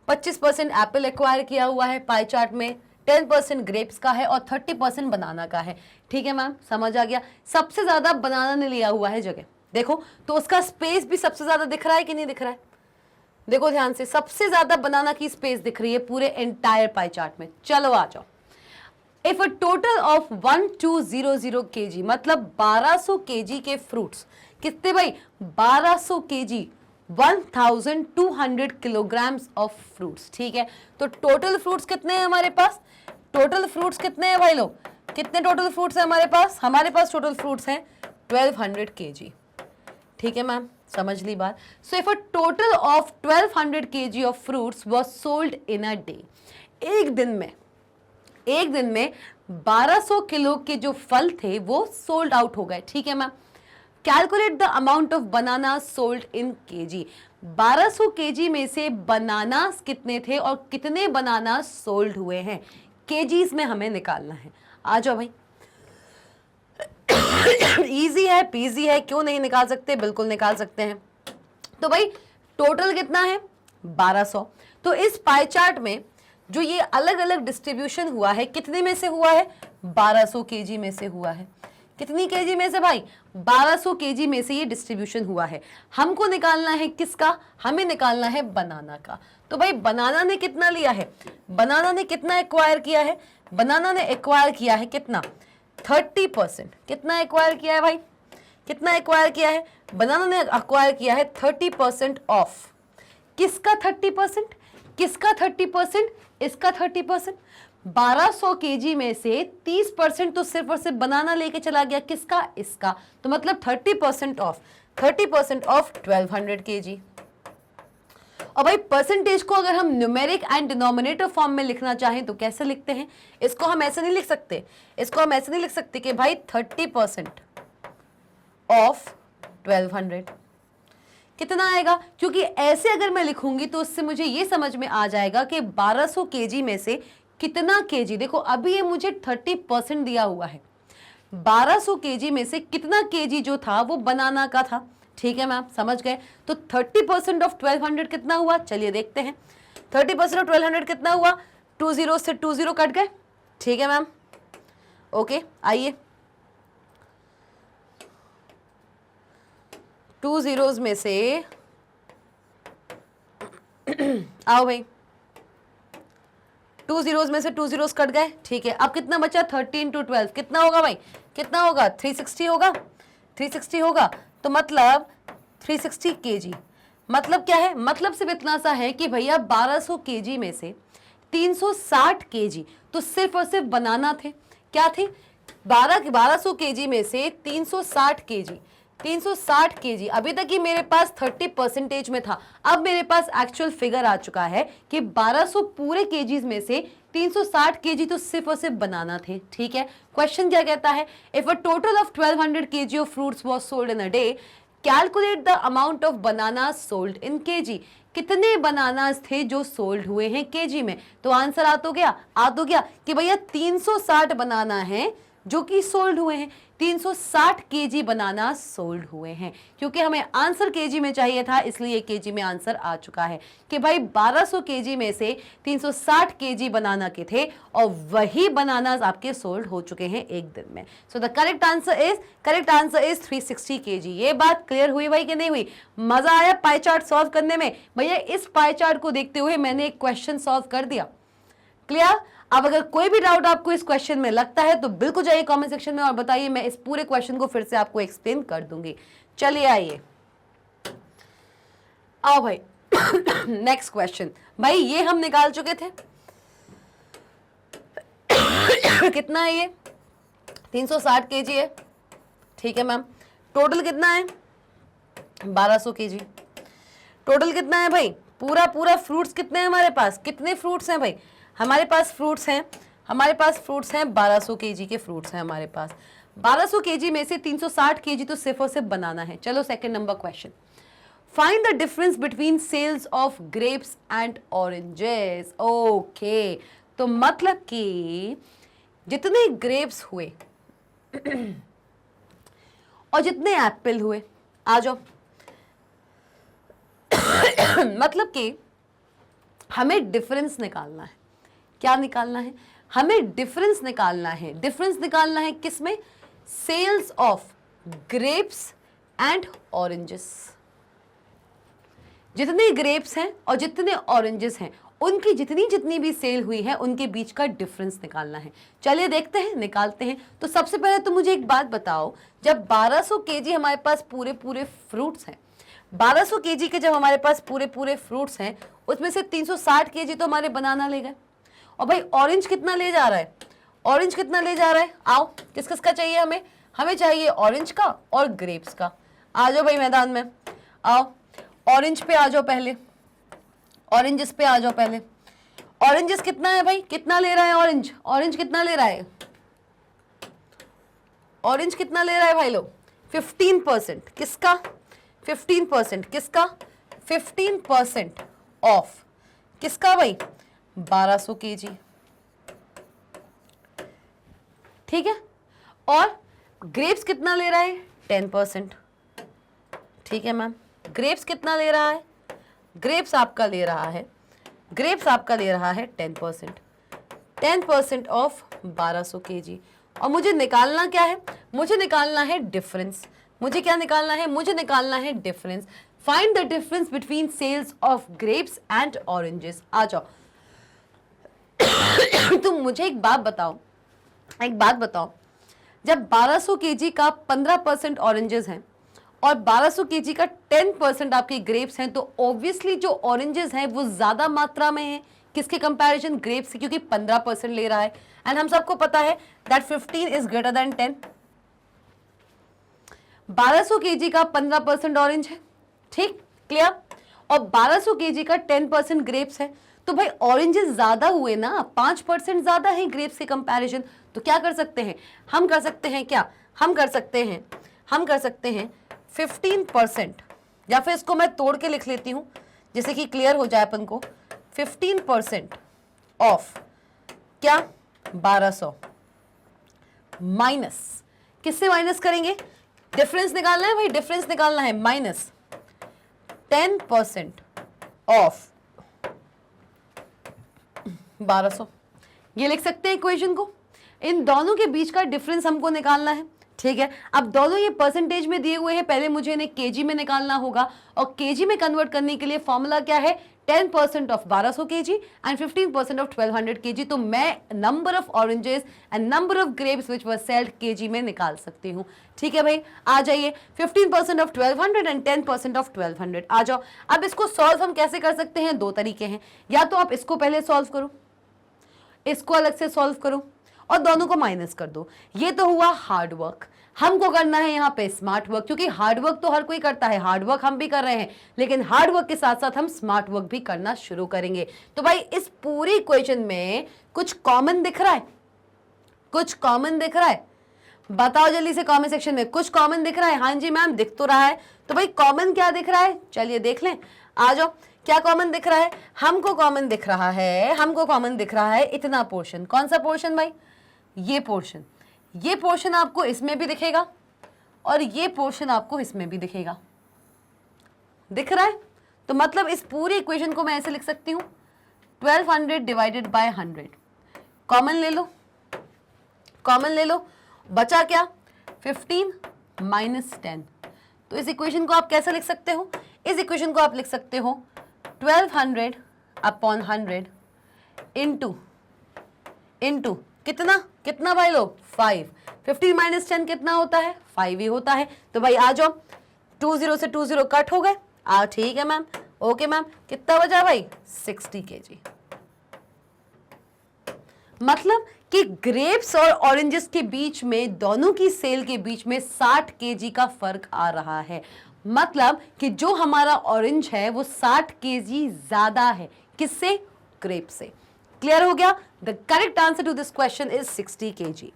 25% एप्पल एक्वायर किया हुआ है पाई चार्ट में, 10% ग्रेप्स का है और 30% बनाना का है। ठीक है मैम, समझ आ गया। सबसे ज्यादा बनाना ने लिया हुआ है जगह, देखो तो उसका स्पेस भी सबसे ज्यादा दिख रहा है कि नहीं दिख रहा है? देखो ध्यान से, सबसे ज्यादा बनाना की स्पेस दिख रही है पूरे एंटायर पाई चार्ट में। चलो आ जाओ। If a total of 1200 kg, मतलब 1200 kg के फ्रूट्स, कितने भाई? 1200 kg, 1200 किलोग्राम्स ऑफ फ्रूट्स। ठीक है, तो टोटल फ्रूट्स कितने हैं हमारे पास? टोटल फ्रूट्स कितने हैं भाई लोग? कितने टोटल फ्रूट्स हैं हमारे पास? हमारे पास टोटल फ्रूट्स हैं 1200 kg। ठीक है मैम, समझ ली बात। So if a total of 1200 kg of fruits was sold in a day, एक दिन में 1200 किलो के जो फल थे वो सोल्ड आउट हो गए। ठीक है ma'am, calculate the amount of banana sold in KG. 1200 KG में से बनानास कितने थे और कितने बनाना सोल्ड हुए हैं, केजीज में हमें निकालना है। आ जाओ भाई, इजी है पीजी है, क्यों नहीं निकाल सकते, बिल्कुल निकाल सकते हैं। तो भाई टोटल कितना है? 1200। तो इस पाई चार्ट में जो ये अलग अलग डिस्ट्रीब्यूशन हुआ है, कितने में से हुआ है? 1200 केजी में से हुआ है। कितनी केजी में से भाई? 1200 केजी में से ये डिस्ट्रीब्यूशन हुआ है। हमको निकालना है किसका? हमें निकालना है बनाना का। तो भाई बनाना ने कितना लिया है? बनाना ने कितना एक्वायर किया है? बनाना ने एक्वायर किया है कितना? 30%। कितना एक्वायर किया है भाई? कितना एक्वायर किया है? बनाना ने एक्वायर किया है 30% ऑफ। किसका 30%? किसका 30%? इसका 30%। 1200 केजी में से 30% तो सिर्फ और सिर्फ बनाना लेके चला गया, किसका? इसका। तो मतलब 30% ऑफ 1200 केजी। और भाई परसेंटेज को अगर हम न्यूमेरिक एंड डिनोमिनेटर फॉर्म में लिखना चाहें तो कैसे लिखते हैं? इसको हम ऐसे नहीं लिख सकते, इसको हम ऐसे नहीं लिख सकते कि भाई 30% ऑफ 1200 कितना आएगा, क्योंकि ऐसे अगर मैं लिखूंगी तो उससे मुझे ये समझ में आ जाएगा कि 1200 केजी में से कितना केजी, देखो अभी ये मुझे 30% दिया हुआ है, 1200 केजी में से कितना केजी जो था वो बनाना का था। ठीक है मैम, समझ गए। तो 30% ऑफ 1200 कितना हुआ, चलिए देखते हैं। 30% ऑफ 1200 कितना हुआ, 2 जीरो से 2 जीरो कट गए। ठीक है मैम, ओके आइए, 2 जीरोज में से आओ भाई, 2 जीरोज में से 2 जीरोज कट गए। ठीक है, अब कितना बचा, 13 × 12 कितना होगा भाई, कितना होगा, 360 होगा, 360 होगा। तो मतलब 360 केजी, मतलब क्या है, मतलब सिर्फ इतना सा है कि भैया 1200 केजी में से 360 केजी तो सिर्फ और सिर्फ बनाना थे। क्या थे, 1200 केजी में से 360 केजी, 360 केजी। अभी तक ही मेरे पास 30% में था, अब मेरे पास एक्चुअल फिगर आ चुका है कि 1200 पूरे केजीज में से 360 केजी तो सिर्फ और सिर्फ बनाना थे। ठीक है, क्वेश्चन क्या कहता है, if a total of 1200 KG of fruits was sold in a day, calculate the amount of banana sold in KG. कितने बनानास थे जो सोल्ड हुए हैं केजी में। तो आंसर आ तो गया कि भैया 360 बनाना है जो कि सोल्ड हुए हैं, 360 केजी बनाना सोल्ड हुए हैं। क्योंकि हमें आंसर केजी में चाहिए था, इसलिए केजी में आंसर आ चुका है कि भाई 1200 केजी में से 360 केजी बनाना के थे और वही बनानास आपके सोल्ड हो चुके हैं एक दिन में। So the correct answer is 360 KG. ये बात क्लियर हुई भाई कि नहीं हुई, मजा आया पाई चार्ट सॉल्व करने में। भैया इस पाई चार्ट को देखते हुए मैंने एक क्वेश्चन सॉल्व कर दिया। क्लियर। अब अगर कोई भी डाउट आपको इस क्वेश्चन में लगता है तो बिल्कुल जाइए कमेंट सेक्शन में और बताइए, मैं इस पूरे क्वेश्चन को फिर से आपको एक्सप्लेन कर दूंगी। चलिए आइए, आओ भाई नेक्स्ट क्वेश्चन। भाई ये हम निकाल चुके थे कितना है ये, 360 केजी है। ठीक है मैम, टोटल कितना है, 1200 केजी। टोटल कितना है भाई, पूरा फ्रूट्स कितने हैं हमारे पास, कितने फ्रूट्स हैं भाई हमारे पास, फ्रूट्स हैं 1200 केजी के फ्रूट्स हैं हमारे पास। 1200 केजी में से 360 केजी तो सिर्फ और सिर्फ बनाना है। चलो second number question, find the difference between sales of grapes and oranges. Okay, तो मतलब कि जितने ग्रेप्स हुए और जितने एप्पल हुए, आ जाओ मतलब कि हमें डिफरेंस निकालना है। क्या निकालना है, हमें डिफरेंस निकालना है। डिफरेंस निकालना है किसमें, sales of grapes and oranges. जितने ग्रेप्स हैं और जितने ऑरेंजेस हैं उनकी जितनी भी सेल हुई है उनके बीच का डिफरेंस निकालना है। चलिए देखते हैं, निकालते हैं। तो सबसे पहले तो मुझे एक बात बताओ, जब 1200 केजी हमारे पास पूरे फ्रूट्स हैं, 1200 केजी के जब हमारे पास पूरे फ्रूट्स हैं, उसमें से 360 केजी तो हमारे बनाना ले गए। और भाई ऑरेंज कितना ले जा रहा है, ऑरेंज कितना ले जा रहा है, आओ किस किस का चाहिए हमें चाहिए ऑरेंज का और ग्रेप्स का। आ जाओ भाई मैदान में, आओ ऑरेंज पे आ जाओ पहले, ऑरेंजेस पे आ जाओ पहले। ऑरेंजेस कितना है भाई, कितना ले रहा है ऑरेंज, ऑरेंज कितना ले रहा है, ऑरेंज कितना ले रहा है भाई लोग, 15%। किसका 15%, किसका 15% ऑफ, किसका भाई 1200 केजी। ठीक है, और ग्रेप्स कितना ले रहा है 10%। ठीक है मैम, ग्रेप्स कितना ले रहा है, ग्रेप्स आपका ले रहा है 10%, 10% ऑफ 1200 केजी। और मुझे निकालना क्या है, मुझे निकालना है डिफरेंस। मुझे क्या निकालना है, मुझे निकालना है difference. Find the difference between sales of grapes and oranges. आ जाओ तुम मुझे एक बात बताओ, जब 1200 केजी का 15% ऑरेंजेस हैं और 1200 केजी का 10% आपके ग्रेप्स हैं, तो ऑब्वियसली जो ऑरेंजेस हैं वो ज्यादा मात्रा में हैं किसके कंपैरिजन, ग्रेप्स से, क्योंकि 15% ले रहा है। एंड हम सबको पता है that 15 is greater than 10। 1200 KG का 15% ऑरेंज है, ठीक क्लियर, और 1200 केजी का 10% ग्रेप्स है। तो भाई ऑरेंजेस ज्यादा हुए ना, 5% ज्यादा है ग्रेप्स के कंपैरिजन। तो क्या कर सकते हैं, हम कर सकते हैं 15%, या फिर इसको मैं तोड़ के लिख लेती हूं जिससे कि क्लियर हो जाए अपन को। 15% ऑफ क्या 1200 माइनस, किससे माइनस करेंगे, डिफरेंस निकालना है भाई, डिफरेंस निकालना है, माइनस 10% ऑफ 1200। ये लिख सकते हैं इक्वेशन को, इन दोनों के बीच का डिफरेंस हमको निकालना है, ठीक है। अब दोनों ये परसेंटेज में दिए हुए हैं, पहले मुझे इन्हें केजी में निकालना होगा, और केजी में कन्वर्ट करने के लिए फॉर्मूला क्या है, 10% of 1200 KG and 15% of 1200 KG. तो मैं number of oranges and number of grapes which were sailed KG में निकाल सकती हूँ, ठीक है भाई। आ जाइए, 15% ऑफ 1200 एंड 10% ऑफ 1200, आ जाओ। अब इसको सॉल्व हम कैसे कर सकते हैं, दो तरीके हैं, या तो आप इसको पहले सॉल्व करो, इसको अलग से सॉल्व करो और दोनों को माइनस कर दो। ये तो हुआ हार्ड वर्क, हमको करना है यहाँ पे स्मार्ट वर्क, क्योंकि हार्ड वर्क तो हर कोई करता है, हार्ड वर्क हम भी कर रहे हैं, लेकिन हार्ड वर्क के साथ साथ हम स्मार्ट वर्क भी करना शुरू करेंगे। तो भाई इस पूरी इक्वेशन में कुछ कॉमन दिख रहा है, कुछ कॉमन दिख रहा है, बताओ जल्दी से कमेंट सेक्शन में, कुछ कॉमन दिख रहा है। हाँ जी मैम दिख तो रहा है, तो भाई कॉमन क्या दिख रहा है, चलिए देख लें, आ जाओ। क्या कॉमन दिख रहा है, हमको कॉमन दिख रहा है, हमको कॉमन दिख रहा है इतना पोर्शन। कौन सा पोर्शन भाई, ये पोर्शन, ये पोर्शन आपको इसमें भी दिखेगा और ये पोर्शन आपको इसमें भी दिखेगा, दिख रहा है। तो मतलब इस पूरी इक्वेशन को मैं ऐसे लिख सकती हूँ, 1200 डिवाइडेड बाय 100, कॉमन ले लो, कॉमन ले लो, बचा क्या 15 माइनस 10। तो इस इक्वेशन को आप कैसे लिख सकते हो, इस इक्वेशन को आप लिख सकते हो 1200 अपॉन 100 इंटू कितना, कितना भाई लोग 5, 15 माइनस 10 कितना होता है, 5 ही होता है। तो भाई आ जाओ, 20 से 20 कट हो गए, ठीक है मैम, ओके मैम, कितना बचा भाई 60 केजी। मतलब कि ग्रेप्स और ऑरेंजेस के बीच में, दोनों की सेल के बीच में 60 केजी का फर्क आ रहा है। मतलब कि जो हमारा ऑरेंज है वो 60 केजी ज्यादा है, किससे, ग्रेप से। क्लियर हो गया, the correct answer to this question is 60 kg.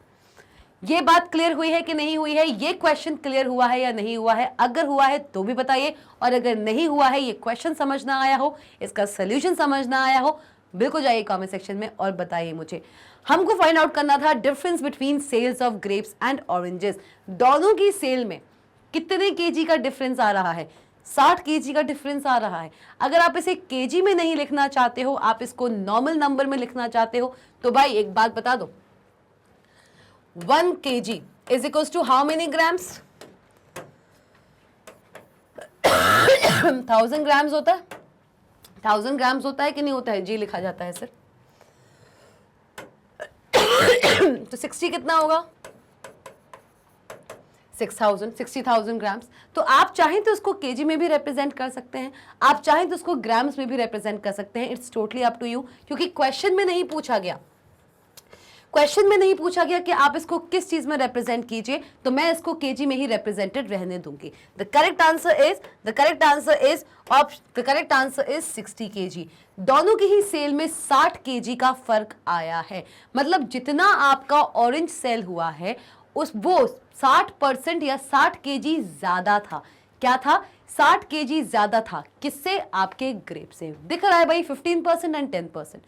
ये बात क्लियर हुई है कि नहीं हुई है, ये क्वेश्चन क्लियर हुआ है या नहीं हुआ है, अगर हुआ है तो भी बताइए, और अगर नहीं हुआ है, ये क्वेश्चन समझ ना आया हो, इसका सोल्यूशन समझ ना आया हो, बिल्कुल जाइए कमेंट सेक्शन में और बताइए मुझे। हमको फाइंड आउट करना था difference between sales of grapes and oranges, दोनों की सेल में कितने केजी का डिफरेंस आ रहा है, 60 केजी का डिफरेंस आ रहा है। अगर आप इसे केजी में नहीं लिखना चाहते हो, आप इसको नॉर्मल नंबर में लिखना चाहते हो, तो भाई एक बात बता दो, 1 kg is equals to how many grams, 1000 grams होता है, 1000 ग्राम्स होता है कि नहीं होता है, जी लिखा जाता है सर। तो 60 कितना होगा, 60,000 ग्राम्स। तो आप चाहें तो उसको केजी में भी रिप्रेजेंट कर सकते हैं, आप चाहें तो उसको ग्राम्स में भी रिप्रेजेंट कर सकते हैं, it's totally up to you, क्योंकि क्वेश्चन में नहीं पूछा गया, क्वेश्चन में नहीं पूछा गया कि आप इसको किस चीज में रिप्रेजेंट कीजिए, तो मैं इसको केजी में ही रिप्रेजेंटेड रहने दूंगी। The correct answer is 60 KG. दोनों की ही सेल में 60 केजी का फर्क आया है। मतलब जितना आपका ऑरेंज सेल हुआ है उस वो 60% या 60 केजी ज्यादा था। क्या था, 60 केजी ज्यादा था, किससे, आपके ग्रेप से। दिख रहा है भाई 15% एंड 10%।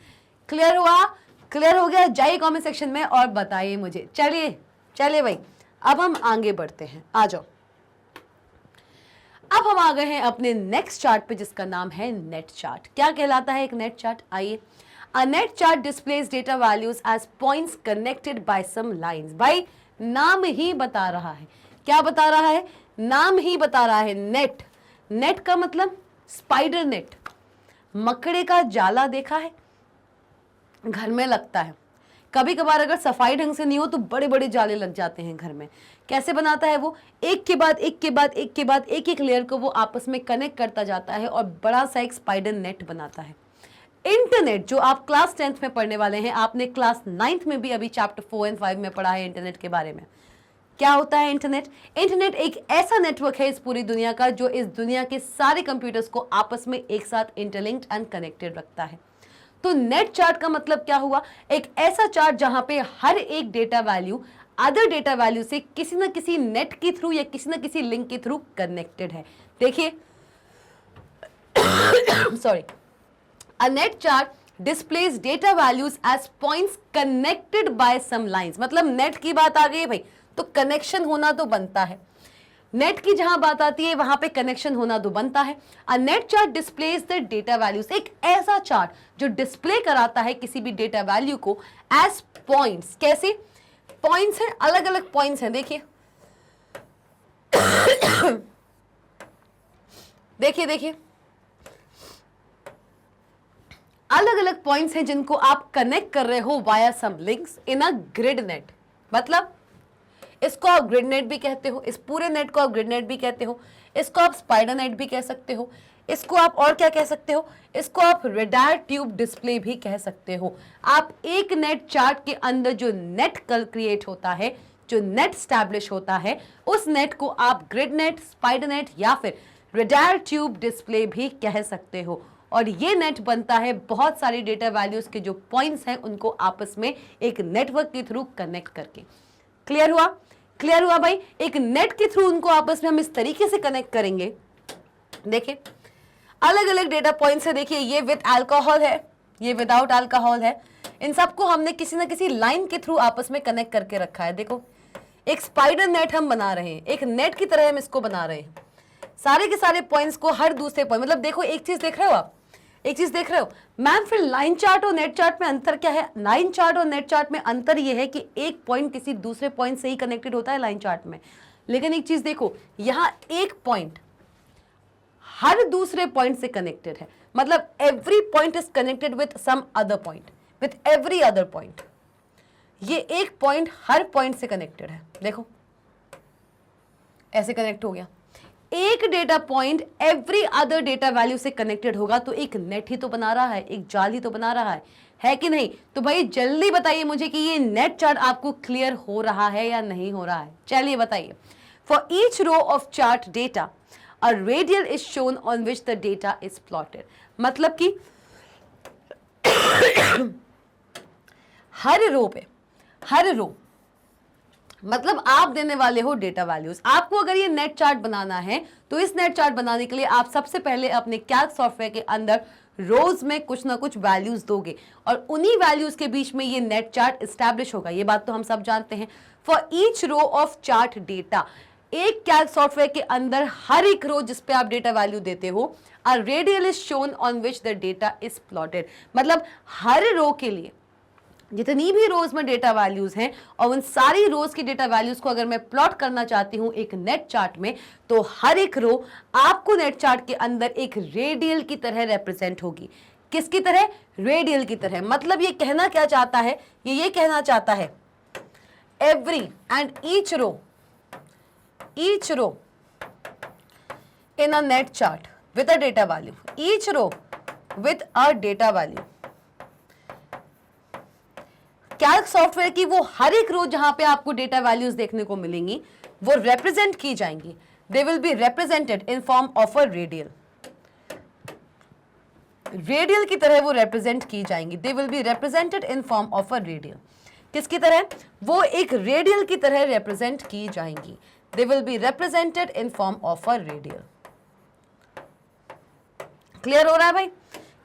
क्लियर हुआ, क्लियर हो गया, जाइए कमेंट सेक्शन में और बताइए मुझे। चलिए चलिए भाई, अब हम आगे बढ़ते हैं, आ जाओ। अब हम आ गए हैं अपने नेक्स्ट चार्ट पे, जिसका नाम है नेट चार्ट। क्या कहलाता है एक नेट चार्ट, आइए। A net chart displays data values as points connected by some lines. भाई नाम ही बता रहा है, क्या बता रहा है, नाम ही बता रहा है, नेट। नेट का मतलब स्पाइडर नेट, मकड़े का जाला देखा है, घर में लगता है। कभी कभार अगर सफाई ढंग से नहीं हो तो बड़े बड़े जाले लग जाते हैं घर में। कैसे बनाता है वो, एक के बाद एक के बाद एक के बाद एक एक लेयर को वो आपस में कनेक्ट करता जाता है और बड़ा सा एक स्पाइडर नेट बनाता है। इंटरनेट जो आप क्लास 10th में पढ़ने वाले हैं, आपने क्लास 9th में भी अभी चैप्टर 4 एंड 5 में पढ़ा है इंटरनेट के बारे में। क्या होता है इंटरनेट, इंटरनेट एक ऐसा नेटवर्क है इस पूरी दुनिया का जो इस दुनिया के सारे कंप्यूटर्स को आपस में एक साथ इंटरलिंक्ड एंड कनेक्टेड रखता है। तो नेट चार्ट का मतलब क्या हुआ, एक ऐसा चार्ट जहां पे हर एक data value other data value से किसी ना किसी नेट के थ्रू या किसी ना किसी लिंक के थ्रू कनेक्टेड है। देखिए sorry, a net chart displays data values as points connected by some lines। मतलब नेट की बात आ गई है भाई, तो कनेक्शन होना तो बनता है। नेट की जहां बात आती है वहां पे कनेक्शन होना तो बनता है। A net chart displays the data values, एक ऐसा चार्ट जो डिस्प्ले कराता है किसी भी डेटा वैल्यू को एज पॉइंट्स। कैसे पॉइंट्स हैं? अलग अलग पॉइंट्स हैं, देखिए देखिए देखिए, अलग अलग पॉइंट्स हैं जिनको आप कनेक्ट कर रहे हो via some links in a grid net. मतलब इसको आप ग्रिड नेट भी कहते हो, इस पूरे नेट को आप ग्रिड नेट भी कहते हो, इसको आप स्पाइडर नेट भी कह सकते हो, इसको आप और क्या कह सकते हो, इसको आप रेडार ट्यूब डिस्प्ले भी कह सकते हो। आप एक नेट चार्ट के अंदर जो नेट कल क्रिएट होता है, जो नेट स्टैब्लिश होता है, उस नेट को आप ग्रिड नेट, स्पाइडर नेट या फिर रेडार ट्यूब डिस्प्ले भी कह सकते हो। और ये नेट बनता है बहुत सारे डेटा वैल्यूज के जो पॉइंट्स हैं उनको आपस में एक नेटवर्क के थ्रू कनेक्ट करके। क्लियर हुआ? क्लियर हुआ भाई? एक नेट के थ्रू उनको आपस में हम इस तरीके से कनेक्ट करेंगे। देखिए अलग अलग डेटा पॉइंट्स है, देखिए ये विद अल्कोहल है, ये विदाउट अल्कोहल है, इन सबको हमने किसी ना किसी लाइन के थ्रू आपस में कनेक्ट करके रखा है। देखो एक स्पाइडर नेट हम बना रहे हैं, एक नेट की तरह हम इसको बना रहे हैं। सारे के सारे पॉइंट्स को हर दूसरे पॉइंट, मतलब देखो एक चीज देख रहे हो आप, एक चीज देख रहे हो मैम, फिर लाइन चार्ट और नेट चार्ट में अंतर क्या है? लाइन चार्ट और नेट चार्ट में अंतर यह है कि एक पॉइंट किसी दूसरे पॉइंट से ही कनेक्टेड होता है लाइन चार्ट में, लेकिन एक चीज देखो यहां एक पॉइंट हर दूसरे पॉइंट से कनेक्टेड है। मतलब every point is connected with some other point, with every other point. ये एक पॉइंट हर पॉइंट से कनेक्टेड है, देखो ऐसे कनेक्ट हो गया। एक data point every other data value से कनेक्टेड होगा तो एक नेट ही तो बना रहा है, एक जाल ही तो बना रहा है कि नहीं? तो भाई जल्दी बताइए मुझे कि ये नेट चार्ट आपको क्लियर हो रहा है या नहीं हो रहा है? चलिए बताइए। For each row of chart data a radial is shown on which the data is plotted. मतलब कि हर रो पे, हर रो मतलब आप देने वाले हो डेटा वैल्यूज। आपको अगर ये नेट चार्ट बनाना है तो इस नेट चार्ट बनाने के लिए आप सबसे पहले अपने कैल्क सॉफ्टवेयर के अंदर रोज में कुछ ना कुछ वैल्यूज दोगे और उन्हीं वैल्यूज के बीच में ये नेट चार्ट एस्टैब्लिश होगा। ये बात तो हम सब जानते हैं। For each row of chart data, एक कैल्क सॉफ्टवेयर के अंदर हर एक रो जिस पे आप डेटा वैल्यू देते हो, अ radial is shown on which the data is plotted. मतलब हर रो के लिए जितनी भी रोज में डेटा वैल्यूज हैं और उन सारी रोज की डेटा वैल्यूज को अगर मैं प्लॉट करना चाहती हूं एक नेट चार्ट में, तो हर एक रो आपको नेट चार्ट के अंदर एक रेडियल की तरह रिप्रेजेंट होगी। किसकी तरह? रेडियल की तरह। मतलब ये कहना क्या चाहता है? ये कहना चाहता है every and each row in a net chart with a data value, each row with a data value. Calc software की वो हर एक रो जहां पे आपको डेटा वैल्यूज देखने को मिलेंगी वो रिप्रेजेंट की जाएंगी। They will be represented in form of a radial. Radial की तरह वो रिप्रेजेंट की जाएंगी। They will be represented in form of a radial. किसकी तरह? वो एक रेडियल की तरह रिप्रेजेंट की जाएंगी। They will be represented in form of a radial. Clear हो रहा है भाई?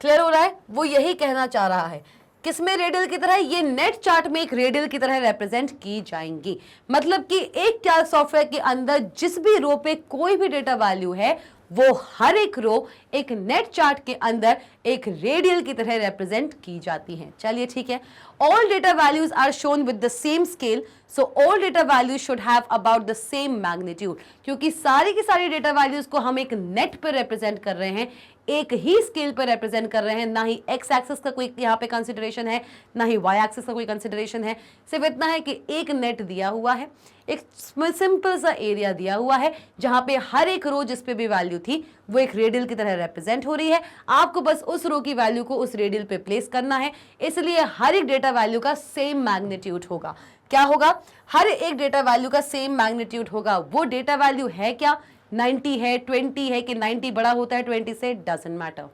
क्लियर हो रहा है? वो यही कहना चाह रहा है। किसमें रेडियल की तरह? ये नेट चार्ट में एक रेडियल की तरह रिप्रेजेंट की जाएंगी। मतलब कि एक कैल्क सॉफ्टवेयर के अंदर जिस भी रो पे कोई भी डेटा वैल्यू है वो हर एक रो एक नेट चार्ट के अंदर एक रेडियल की तरह रिप्रेजेंट की जाती हैं। चलिए ठीक है। All data values are shown with the same scale, so all data values should have about the same magnitude. क्योंकि सारी की सारी डेटा वैल्यूज को हम एक नेट पर रिप्रेजेंट कर रहे हैं, एक ही स्केल पर रिप्रेजेंट कर रहे हैं। ना ही एक्स एक्सिस का कोई यहाँ पे कंसिडरेशन है, ना ही वाई एक्सिस का कोई कंसिडरेशन है। सिर्फ इतना है कि एक नेट दिया हुआ है, एक सिंपल सा एरिया दिया हुआ है जहां पे हर एक रो जिस पे भी वैल्यू थी वो एक रेडियल की तरह रिप्रेजेंट हो रही है। आपको बस उस रो की वैल्यू को उस रेडियल पे प्लेस करना है। इसलिए हर एक डेटा वैल्यू का सेम मैग्नीट्यूड होगा। क्या होगा? हर एक डेटा वैल्यू का सेम मैग्नीट्यूड होगा। वो डेटा वैल्यू है क्या? 90 है, 20 है कि 90 बड़ा होता है 20 से, डजंट मैटर,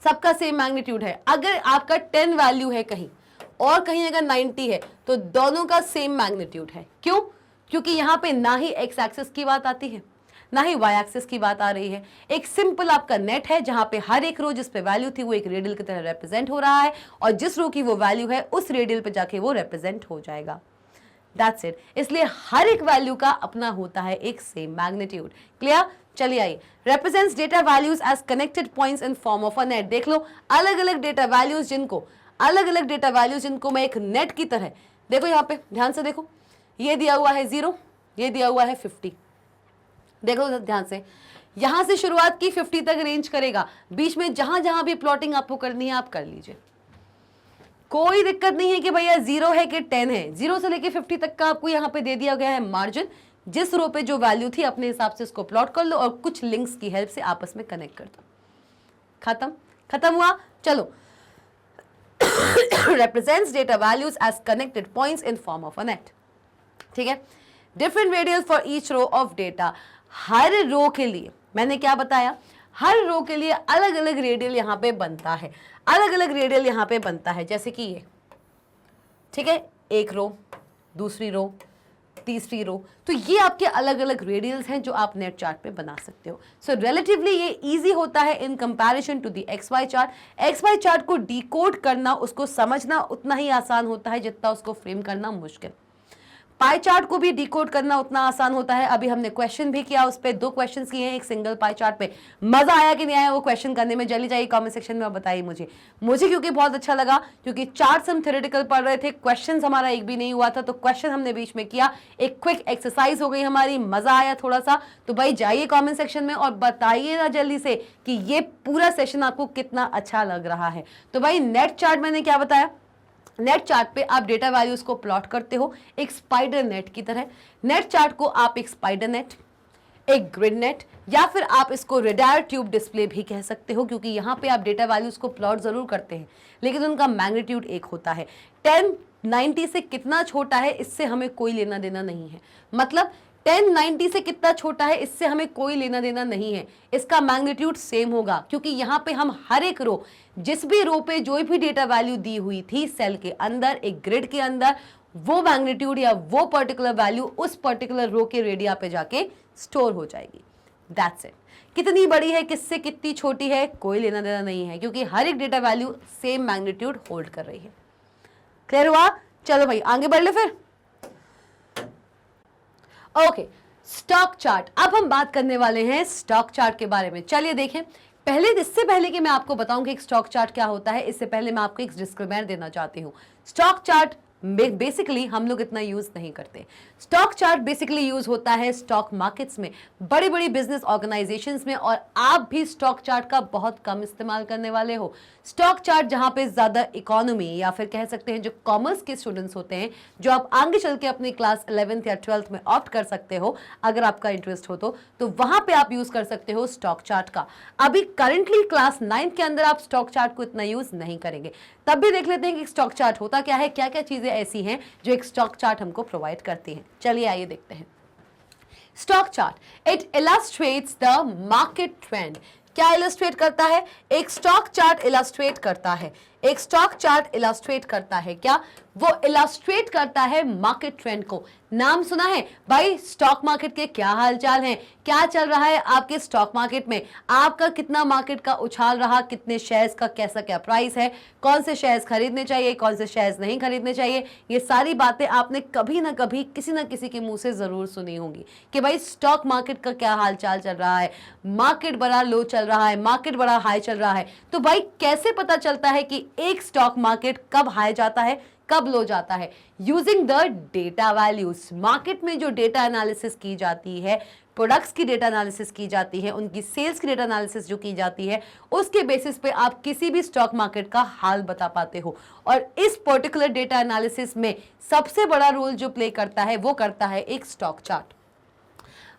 सबका सेम मैग्नीट्यूड है। अगर आपका 10 वैल्यू है कहीं और कहीं अगर 90 है तो दोनों का सेम मैग्नीट्यूड है। क्यों? क्योंकि यहां पे ना ही एक्स एक्सिस की बात आती है, ना ही वाई एक्सिस की बात आ रही है। एक सिंपल आपका नेट है जहां पे हर एक रो जिस पे वैल्यू थी वो एक रेडियल की तरह रिप्रेजेंट हो रहा है और जिस रो की वो वैल्यू है उस रेडियल पे जाके वो रिप्रेजेंट हो जाएगा। That's it. इसलिए हर एक वैल्यू का अपना होता है एक सेम मैग्नीट्यूड। क्लियर? चलिए आइए, represents data values as connected points in form of a net। देख लो अलग अलग डेटा वैल्यूज जिनको मैं एक नेट की तरह, देखो यहाँ पे ध्यान से देखो, ये दिया हुआ है 0, ये दिया हुआ है 50। देखो ध्यान से, यहां से शुरुआत की 50 तक रेंज करेगा, बीच में जहां जहां भी प्लॉटिंग आपको करनी है आप कर लीजिए, कोई दिक्कत नहीं है कि भैया 0 है कि 10 है। 0 से लेके 50 तक का आपको यहाँ पे दे दिया गया है मार्जिन। जिस रो पे जो वैल्यू थी अपने हिसाब से उसको प्लॉट कर लो और कुछ लिंक्स की हेल्प से आपस में कनेक्ट कर दो। खत्म हुआ। चलो represents data values as connected points in form of a net। ठीक है, different radial for each row of data। हर रो के लिए मैंने क्या बताया, हर रो के लिए अलग अलग रेडियल यहाँ पे बनता है, अलग अलग रेडियल यहाँ पे बनता है, जैसे कि ये, ठीक है, एक रो, दूसरी रो, तीसरी रो, तो ये आपके अलग अलग रेडियल्स हैं जो आप नेट चार्ट पे बना सकते हो। सो रिलेटिवली ये इजी होता है in comparison to the x Y chart. X Y chart को डिकोड करना, उसको समझना उतना ही आसान होता है जितना उसको फ्रेम करना मुश्किल। पाई चार्ट को भी डिकोड करना उतना आसान होता है। अभी हमने क्वेश्चन भी किया, उस पर 2 क्वेश्चंस किए हैं एक सिंगल पाई चार्ट पे। मजा आया कि नहीं आया वो क्वेश्चन करने में? जल्दी जाइए कमेंट सेक्शन में और बताइए मुझे क्योंकि बहुत अच्छा लगा, क्योंकि चार्ट्स हम थ्योरेटिकल पढ़ रहे थे, क्वेश्चन हमारा एक भी नहीं हुआ था, तो क्वेश्चन हमने बीच में किया, एक क्विक एक्सरसाइज हो गई हमारी, मजा आया थोड़ा सा। तो भाई जाइए कॉमेंट सेक्शन में और बताइए ना जल्दी से कि ये पूरा सेशन आपको कितना अच्छा लग रहा है। तो भाई नेट चार्ट मैंने क्या बताया, नेट चार्ट पे आप डेटा वैल्यूज को प्लॉट करते हो एक स्पाइडर नेट की तरह। नेट चार्ट को आप एक स्पाइडर नेट, एक ग्रिड नेट, या फिर आप इसको रेडार ट्यूब डिस्प्ले भी कह सकते हो, क्योंकि यहाँ पे आप डेटा वैल्यूज को प्लॉट जरूर करते हैं लेकिन उनका मैग्नीट्यूड एक होता है। 1090 से कितना छोटा है इससे हमें कोई लेना देना नहीं है, मतलब 1090 से कितना छोटा है इससे हमें कोई लेना देना नहीं है, इसका मैग्नीट्यूड सेम होगा, क्योंकि यहाँ पे हम हर एक रो, जिस भी रो पे जो भी डेटा वैल्यू दी हुई थी सेल के अंदर, एक ग्रिड के अंदर, वो मैग्नीट्यूड या वो पर्टिकुलर वैल्यू उस पर्टिकुलर रो के रेडिया पे जाके स्टोर हो जाएगी। That's it. कितनी बड़ी है, किससे कितनी छोटी है, कोई लेना देना नहीं है, क्योंकि हर एक data value same magnitude hold कर रही है। क्लियर हुआ? चलो भाई आगे बढ़ ले फिर। Okay, stock chart. अब हम बात करने वाले हैं स्टॉक चार्ट के बारे में। चलिए देखें, इससे पहले कि मैं आपको बताऊं कि एक स्टॉक चार्ट क्या होता है, इससे पहले मैं आपको एक डिस्क्लेमर देना चाहती हूं। स्टॉक चार्ट बेसिकली हम लोग इतना यूज नहीं करते। स्टॉक चार्ट बेसिकली यूज होता है स्टॉक मार्केट्स में, बड़ी बड़ी बिजनेस ऑर्गेनाइजेशंस में, और आप भी स्टॉक चार्ट का बहुत कम इस्तेमाल करने वाले हो। स्टॉक चार्ट जहां पे ज्यादा इकोनॉमी या फिर कह सकते हैं जो कॉमर्स के स्टूडेंट्स होते हैं, जो आप आगे चल के अपनी क्लास 11th या 12th में ऑप्ट कर सकते हो अगर आपका इंटरेस्ट हो तो वहां पे आप यूज कर सकते हो स्टॉक चार्ट का। अभी करंटली क्लास 9th के अंदर आप स्टॉक चार्ट को इतना यूज नहीं करेंगे। तब भी देख लेते हैं कि स्टॉक चार्ट होता क्या है, क्या क्या चीजें ऐसी हैं जो एक स्टॉक चार्ट हमको प्रोवाइड करती हैं। चलिए आइए देखते हैं। Stock chart, it illustrates the market trend. क्या इलस्ट्रेट करता है? एक स्टॉक चार्ट इलस्ट्रेट करता है, एक स्टॉक चार्ट इलस्ट्रेट करता है क्या? वो इलस्ट्रेट करता है मार्केट ट्रेंड को। नाम सुना है भाई, स्टॉक मार्केट के क्या हालचाल हैं, क्या चल रहा है आपके स्टॉक मार्केट में, आपका कितना मार्केट का उछाल रहा, कितने शेयर्स का कैसा क्या प्राइस है, कौन से शेयर्स खरीदने चाहिए, कौन से शेयर्स नहीं खरीदने चाहिए, ये सारी बातें आपने कभी ना कभी किसी ना किसी के मुंह से जरूर सुनी होंगी कि भाई स्टॉक मार्केट का क्या हालचाल चल रहा है, मार्केट बड़ा लो चल रहा है, मार्केट बड़ा हाई चल रहा है। तो भाई कैसे पता चलता है कि एक स्टॉक मार्केट कब हाई जाता है, कब लो जाता है? Using the data values. Market में जो डेटा एनालिसिस की जाती है, प्रोडक्ट्स की डेटा एनालिसिस की जाती है, उनकी सेल्स की डेटा एनालिसिस जो की जाती है, उसके बेसिस पे आप किसी भी स्टॉक मार्केट का हाल बता पाते हो। और इस पर्टिकुलर डेटा एनालिसिस में सबसे बड़ा रोल जो प्ले करता है वो करता है एक स्टॉक चार्ट।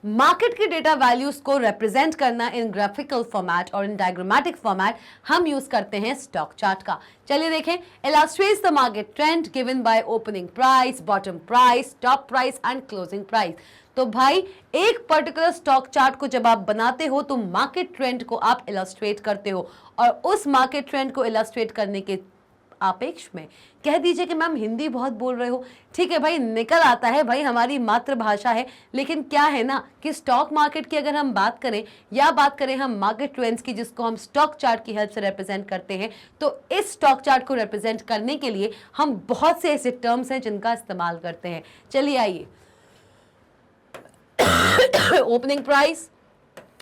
मार्केट के डेटा वैल्यूज को रिप्रेजेंट करना इन ग्राफिकल फॉर्मेट और इन डायग्रामेटिक फॉर्मेट हम यूज करते हैं स्टॉक चार्ट का। चलिए देखें, illustrates the market trend given by opening price, bottom price, top price and closing price. तो भाई एक पर्टिकुलर स्टॉक चार्ट को जब आप बनाते हो तो मार्केट ट्रेंड को आप इलस्ट्रेट करते हो, और उस मार्केट ट्रेंड को इलस्ट्रेट करने के सापेक्ष में। कह दीजिए कि मैम हिंदी बहुत बोल रहे हो, ठीक है भाई, निकल आता है भाई, हमारी मातृभाषा है। लेकिन क्या है ना कि स्टॉक मार्केट की अगर हम बात करें या बात करें हम मार्केट ट्रेंड्स की, जिसको हम स्टॉक चार्ट की हेल्प से रिप्रेजेंट करते हैं, तो इस स्टॉक चार्ट को रिप्रेजेंट करने के लिए हम बहुत से ऐसे टर्म्स हैं जिनका इस्तेमाल करते हैं। चलिए आइए, opening price,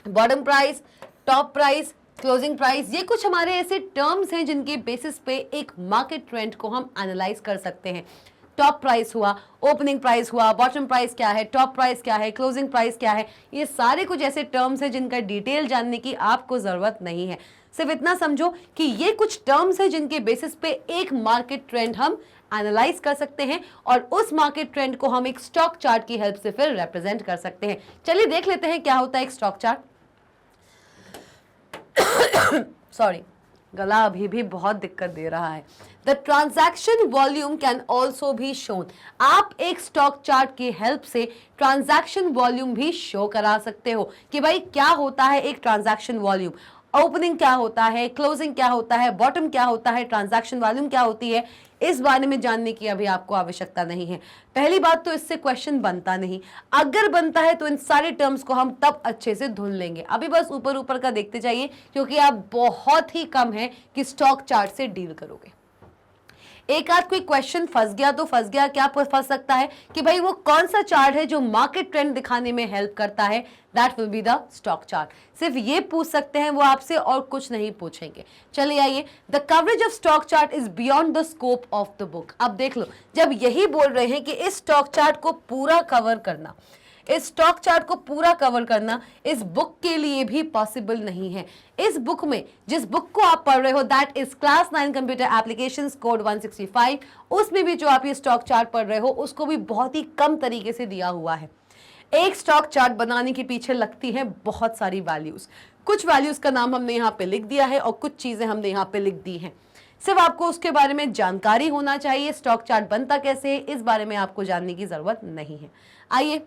bottom price, top price, closing price, ये कुछ हमारे ऐसे टर्म्स हैं जिनके बेसिस पे एक मार्केट ट्रेंड को हम एनालाइज कर सकते हैं। टॉप प्राइस हुआ, ओपनिंग प्राइस हुआ, बॉटम प्राइस क्या है, टॉप प्राइस क्या है, क्लोजिंग प्राइस क्या है, ये सारे कुछ ऐसे टर्म्स हैं जिनका डिटेल जानने की आपको जरूरत नहीं है। सिर्फ इतना समझो कि ये कुछ टर्म्स हैं जिनके बेसिस पे एक मार्केट ट्रेंड हम एनालाइज कर सकते हैं और उस मार्केट ट्रेंड को हम एक स्टॉक चार्ट की हेल्प से फिर रिप्रेजेंट कर सकते हैं। चलिए देख लेते हैं क्या होता है एक स्टॉक चार्ट। सॉरी, गला अभी भी बहुत दिक्कत दे रहा है। The transaction volume can also भी शोन। आप एक स्टॉक चार्ट की हेल्प से ट्रांजैक्शन वॉल्यूम भी शो करा सकते हो कि भाई क्या होता है एक ट्रांजैक्शन वॉल्यूम, ओपनिंग क्या होता है, क्लोजिंग क्या होता है, बॉटम क्या होता है, ट्रांजैक्शन वॉल्यूम क्या होती है। इस बारे में जानने की अभी आपको आवश्यकता नहीं है। पहली बात तो इससे क्वेश्चन बनता नहीं, अगर बनता है तो इन सारे टर्म्स को हम तब अच्छे से धुन लेंगे। अभी बस ऊपर ऊपर का देखते जाइए, क्योंकि आप बहुत ही कम है कि स्टॉक चार्ट से डील करोगे। एक आध कोई क्वेश्चन फंस गया तो फंस गया, क्या फंस सकता है कि भाई वो कौन सा चार्ट है जो मार्केट ट्रेंड दिखाने में हेल्प करता है, that will be the stock chart. सिर्फ ये पूछ सकते हैं वो आपसे, और कुछ नहीं पूछेंगे। चलिए आइए, the coverage of stock chart is beyond the scope of the book. अब देख लो, जब यही बोल रहे हैं कि इस स्टॉक चार्ट को पूरा कवर करना, इस स्टॉक चार्ट को पूरा कवर करना इस बुक के लिए भी पॉसिबल नहीं है। इस बुक में, जिस बुक को आप पढ़ रहे हो, that is class 9 computer applications code 165, उसमें भी जो आप ये स्टॉक चार्ट पढ़ रहे हो उसको भी बहुत ही कम तरीके से दिया हुआ है। एक स्टॉक चार्ट बनाने के पीछे लगती है बहुत सारी वैल्यूज। कुछ वैल्यूज का नाम हमने यहाँ पे लिख दिया है और कुछ चीजें हमने यहाँ पे लिख दी हैं। सिर्फ आपको उसके बारे में जानकारी होना चाहिए, स्टॉक चार्ट बनता कैसे है इस बारे में आपको जानने की जरूरत नहीं है। आइए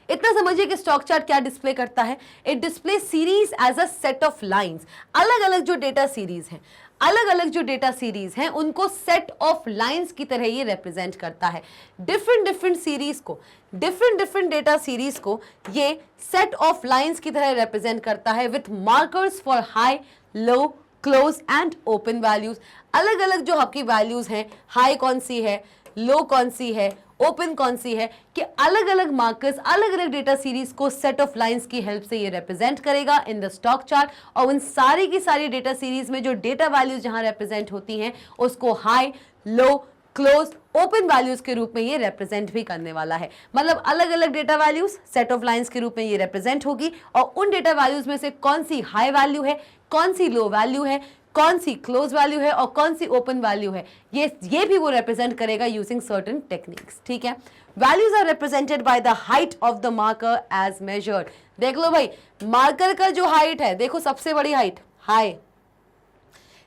इतना समझिए कि स्टॉक चार्ट क्या डिस्प्ले करता है। It display series as a set of lines. अलग अलग जो डेटा सीरीज हैं, अलग अलग जो डेटा सीरीज हैं उनको सेट ऑफ लाइंस की तरह ये रिप्रेजेंट करता है। डिफरेंट डिफरेंट सीरीज को, डिफरेंट डिफरेंट डेटा सीरीज को ये सेट ऑफ लाइंस की तरह रिप्रेजेंट करता है with markers for high, low, close and open values. अलग अलग जो आपकी वैल्यूज हैं, हाई कौन सी है, लो कौन सी है, ओपन कौन सी है, कि अलग अलग मार्कर्स अलग अलग डेटा सीरीज को सेट ऑफ लाइंस की हेल्प से ये रिप्रेजेंट करेगा इन द स्टॉक चार्ट। और उन सारी की सारी डेटा सीरीज में जो डेटा वैल्यूज जहां रिप्रेजेंट होती हैं उसको हाई, लो, क्लोज, ओपन वैल्यूज के रूप में ये रिप्रेजेंट भी करने वाला है। मतलब अलग अलग data values set of lines के रूप में ये रिप्रेजेंट होगी और उन डेटा वैल्यूज में से कौन सी हाई वैल्यू है, कौन सी लो वैल्यू है, कौन सी क्लोज वैल्यू है और कौन सी ओपन वैल्यू है, ये भी वो रिप्रेजेंट करेगा यूजिंग सर्टेन टेक्निक्स। ठीक है, values are represented by the height of the marker as measured. देख लो भाई, मार्कर का जो हाइट है, देखो सबसे बड़ी हाइट हाई,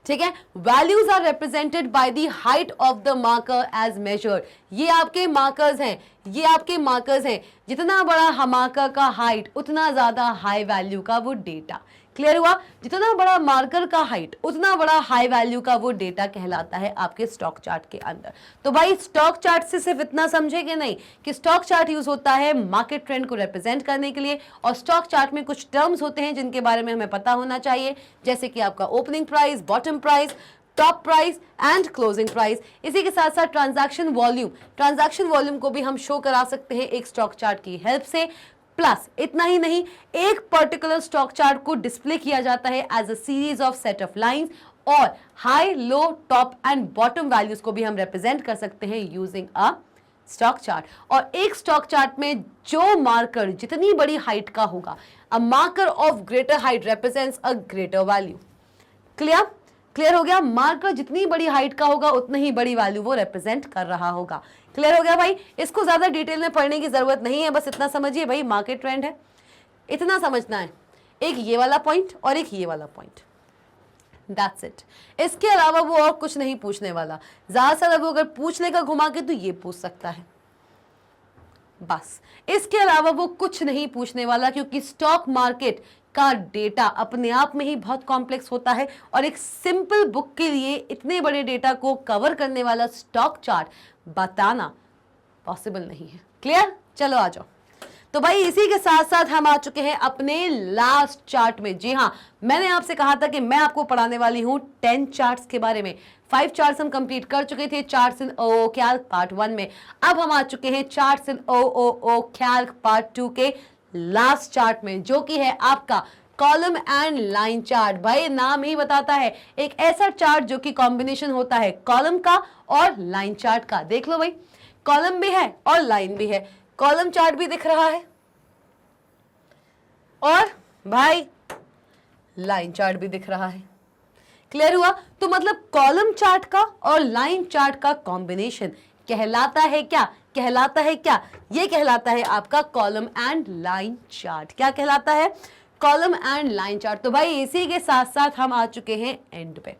ठीक है। Values are represented by the height of the marker as measured. ये आपके मार्कर्स हैं, ये आपके मार्कर्स हैं। जितना बड़ा मार्कर का हाइट उतना ज्यादा हाई वैल्यू का वो डेटा। क्लियर हुआ? जितना बड़ा मार्कर का हाइट उतना बड़ा हाई वैल्यू का वो डेटा कहलाता है आपके स्टॉक चार्ट के अंदर। तो भाई स्टॉक चार्ट से सिर्फ इतना समझेंगे नहीं कि स्टॉक चार्ट यूज होता है मार्केट ट्रेंड को रिप्रेजेंट करने के लिए, और स्टॉक चार्ट में कुछ टर्म्स होते हैं जिनके बारे में हमें पता होना चाहिए, जैसे कि आपका opening price, bottom price, top price and closing price. इसी के साथ साथ ट्रांजैक्शन वॉल्यूम को भी हम शो करा सकते हैं एक स्टॉक चार्ट की हेल्प से। प्लस इतना ही नहीं, एक पर्टिकुलर स्टॉक चार्ट को डिस्प्ले किया जाता है as a series of set of lines, और high, low, top and bottom values को भी हम रिप्रेजेंट कर सकते हैं यूजिंग अ स्टॉक चार्ट। और एक स्टॉक चार्ट में जो मार्कर जितनी बड़ी हाइट का होगा, a marker of greater height represents a greater value. Clear हो गया? मार्कर जितनी बड़ी हाइट का होगा उतनी ही बड़ी वैल्यू वो रिप्रेजेंट कर रहा होगा। क्लियर हो गया भाई? इसको ज्यादा डिटेल में पढ़ने की जरूरत नहीं है, बस इतना समझिए भाई मार्केट ट्रेंड है, इतना समझना है। एक ये वाला पॉइंट और एक ये वाला पॉइंट, दैट्स इट। इसके अलावा वो और कुछ नहीं पूछने वाला। ज्यादा से ज्यादा वो अगर पूछ लेगा घुमा के तो ये पूछ सकता है, बस इसके अलावा वो कुछ नहीं पूछने वाला, क्योंकि स्टॉक मार्केट का डेटा अपने आप में ही बहुत कॉम्प्लेक्स होता है और एक सिंपल बुक के लिए इतने बड़े डेटा को कवर करने वाला स्टॉक चार्ट बताना पॉसिबल नहीं है। क्लियर? चलो आ जाओ। तो भाई इसी के साथ साथ हम आ चुके हैं अपने लास्ट चार्ट में। जी हाँ, मैंने आपसे कहा था कि मैं आपको पढ़ाने वाली हूं 10 चार्ट्स के बारे में। 5 चार्ट्स हम कंप्लीट कर चुके थे, charts in O calc part 1 में। अब हम आ चुके हैं charts in O calc part 2 के लास्ट चार्ट में, जो कि है आपका कॉलम एंड लाइन चार्ट। भाई नाम ही बताता है, एक ऐसा चार्ट जो कि कॉम्बिनेशन होता है कॉलम का और लाइन चार्ट का। देख लो भाई, कॉलम भी है और लाइन भी है, कॉलम चार्ट भी दिख रहा है और भाई लाइन चार्ट भी दिख रहा है। क्लियर हुआ? तो मतलब कॉलम चार्ट का और लाइन चार्ट का कॉम्बिनेशन कहलाता है क्या? कहलाता है क्या? ये कहलाता है आपका कॉलम एंड लाइन चार्ट। क्या कहलाता है? Column and line chart. तो भाई इसी के साथ साथ हम आ चुके हैं एंड पे।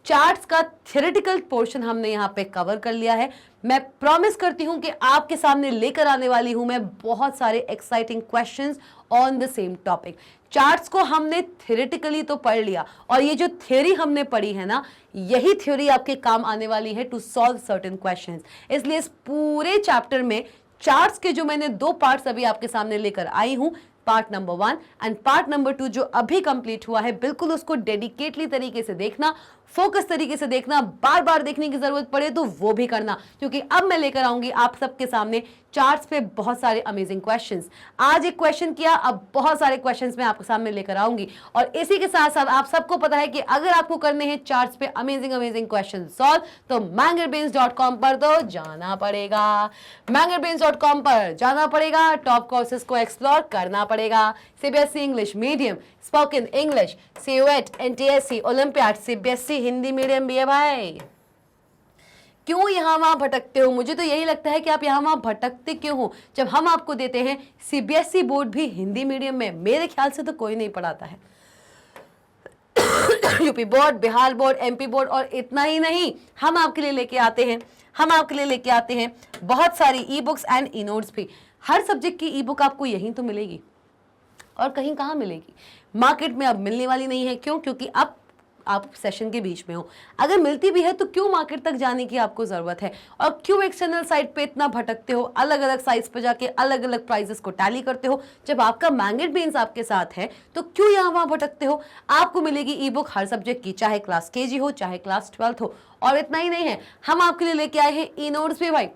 चार्ट्स का थ्योरेटिकल पोर्शन हमने यहाँ पे कवर कर लिया है। मैं प्रॉमिस करती हूं कि आपके सामने लेकर आने वाली हूं मैं बहुत सारे exciting questions on the same topic. Charts को हमने थ्योरेटिकली तो पढ़ लिया और ये जो थ्योरी हमने पढ़ी है ना, यही थ्योरी आपके काम आने वाली है टू सॉल्व सर्टेन क्वेश्चंस। इसलिए इस पूरे चैप्टर में चार्ट्स के जो मैंने 2 पार्ट्स अभी आपके सामने लेकर आई हूं, part number 1 and part number 2 जो अभी कंप्लीट हुआ है, बिल्कुल उसको डेडिकेटली तरीके से देखना, फोकस तरीके से देखना, बार बार देखने की जरूरत पड़े तो वो भी करना, क्योंकि अब मैं लेकर आऊंगी आप सबके सामने चार्ट्स पे बहुत सारे अमेजिंग क्वेश्चंस। आज एक क्वेश्चन किया, अब बहुत सारे क्वेश्चंस मैं आपके सामने लेकर आऊंगी। और इसी के साथ साथ आप सबको पता है कि अगर आपको करने हैं चार्ट्स पे अमेजिंग क्वेश्चन सॉल्व, तो mangerbrains.com पर तो जाना पड़ेगा। mangerbrains.com पर जाना पड़ेगा, टॉप कोर्सेज को एक्सप्लोर करना पड़ेगा। CBSE English medium, spoken English, CUET, NTSC, Olympiad, CBSE Hindi medium भी है भाई। क्यों यहाँ वहां भटकते हो? मुझे तो यही लगता है कि आप यहाँ वहां भटकते क्यों हो, जब हम आपको देते हैं सीबीएसई बोर्ड भी हिंदी मीडियम में। मेरे ख्याल से तो कोई नहीं पढ़ाता है। UP board, Bihar board, MP board, और इतना ही नहीं, हम आपके लिए लेके आते हैं बहुत सारी e books and e notes भी। हर सब्जेक्ट की ई बुक आपको यहीं तो मिलेगी और कहीं कहाँ मिलेगी? मार्केट में अब मिलने वाली नहीं है। क्यों? क्योंकि अब आप सेशन के बीच में हो। अगर मिलती भी है तो क्यों मार्केट तक जाने की आपको जरूरत है, और क्यों एक्सटर्नल साइट पे इतना भटकते हो, अलग अलग साइट्स पे जाके अलग अलग प्राइसेस को टैली करते हो? जब आपका मैंगरब्रेन्स आपके साथ है तो क्यों यहाँ वहां भटकते हो? आपको मिलेगी ई बुक हर सब्जेक्ट की, चाहे क्लास केजी हो चाहे क्लास 12th हो। और इतना ही नहीं है, हम आपके लिए लेके आए हैं ई नोट्स भी भाई।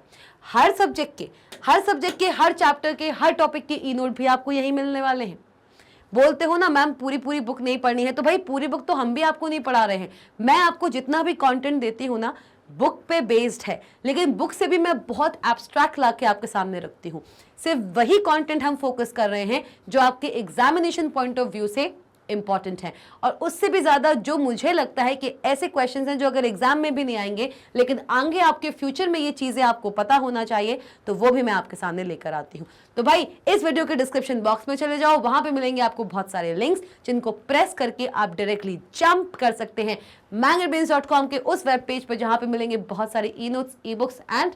हर सब्जेक्ट के, हर चैप्टर के, हर टॉपिक के ई नोट भी आपको यही मिलने वाले हैं। बोलते हो ना मैम पूरी बुक नहीं पढ़नी है, तो भाई पूरी बुक तो हम भी आपको नहीं पढ़ा रहे हैं। मैं आपको जितना भी कंटेंट देती हूँ ना, बुक पे बेस्ड है, लेकिन बुक से भी मैं बहुत एब्स्ट्रैक्ट ला के आपके सामने रखती हूँ। सिर्फ वही कंटेंट हम फोकस कर रहे हैं जो आपके एग्जामिनेशन पॉइंट ऑफ व्यू से इंपॉर्टेंट है, और उससे भी ज्यादा जो मुझे लगता है कि ऐसे क्वेश्चंस हैं जो अगर एग्जाम में भी नहीं आएंगे लेकिन आगे आपके फ्यूचर में ये चीजें आपको पता होना चाहिए, तो वो भी मैं आपके सामने लेकर आती हूँ। तो भाई इस वीडियो के डिस्क्रिप्शन बॉक्स में चले जाओ, वहां पे मिलेंगे आपको बहुत सारे लिंक्स जिनको प्रेस करके आप डायरेक्टली जंप कर सकते हैं mangerbrains.com के उस वेब पेज पर, जहां पे मिलेंगे बहुत सारे e notes, e books and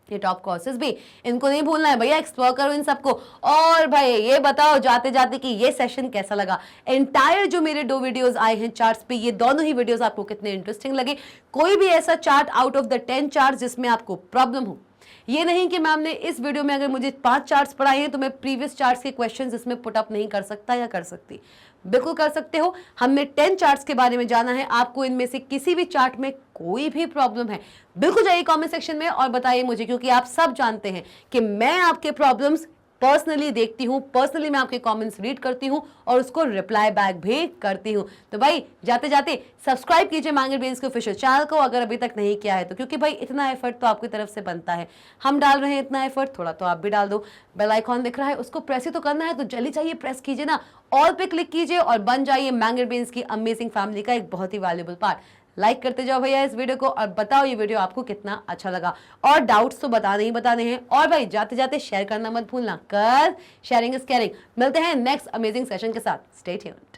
ये टॉप कोर्सेज भी। इनको नहीं भूलना है भैया, एक्सप्लोर करो इन सबको। और भाई ये बताओ जाते जाते कि ये सेशन कैसा लगा। एंटायर जो मेरे 2 वीडियोस आए हैं चार्ट्स पे, ये दोनों ही वीडियोस आपको कितने इंटरेस्टिंग लगे। कोई भी ऐसा chart out of the 10 chart जिसमें आपको प्रॉब्लम हो, ये नहीं कि मैम ने इस वीडियो में अगर मुझे 5 चार्ट्स पढ़ाए हैं तो मैं प्रीवियस चार्ट्स के क्वेश्चंस इसमें पुट अप नहीं कर सकता या कर सकती। बिल्कुल कर सकते हो। हमने 10 चार्ट्स के बारे में जाना है। आपको इनमें से किसी भी चार्ट में कोई भी प्रॉब्लम है, बिल्कुल जाइए कमेंट सेक्शन में और बताइए मुझे, क्योंकि आप सब जानते हैं कि मैं आपके प्रॉब्लम्स पर्सनली देखती हूँ, पर्सनली मैं आपके कमेंट्स रीड करती हूँ और उसको रिप्लाई बैक भी करती हूँ। तो भाई जाते जाते सब्सक्राइब कीजिए मैंगरब्रेन्स के ऑफिशियल चैनल को अगर अभी तक नहीं किया है तो, क्योंकि भाई इतना एफर्ट तो आपकी तरफ से बनता है। हम डाल रहे हैं इतना एफर्ट, थोड़ा तो आप भी डाल दो। बेल आइकॉन दिख रहा है, उसको प्रेस ही तो करना है, तो जल्दी चाहिए प्रेस कीजिए ना, ऑल पे क्लिक कीजिए और बन जाइए मैंगरब्रेन्स की अमेजिंग फैमिली का एक बहुत ही वैल्यूएबल पार्ट। लाइक करते जाओ भैया इस वीडियो को और बताओ ये वीडियो आपको कितना अच्छा लगा, और डाउट्स तो बताने ही बताने हैं। और भाई जाते जाते शेयर करना मत भूलना, कर शेयरिंग इज केयरिंग। मिलते हैं नेक्स्ट अमेजिंग सेशन के साथ। Stay tuned.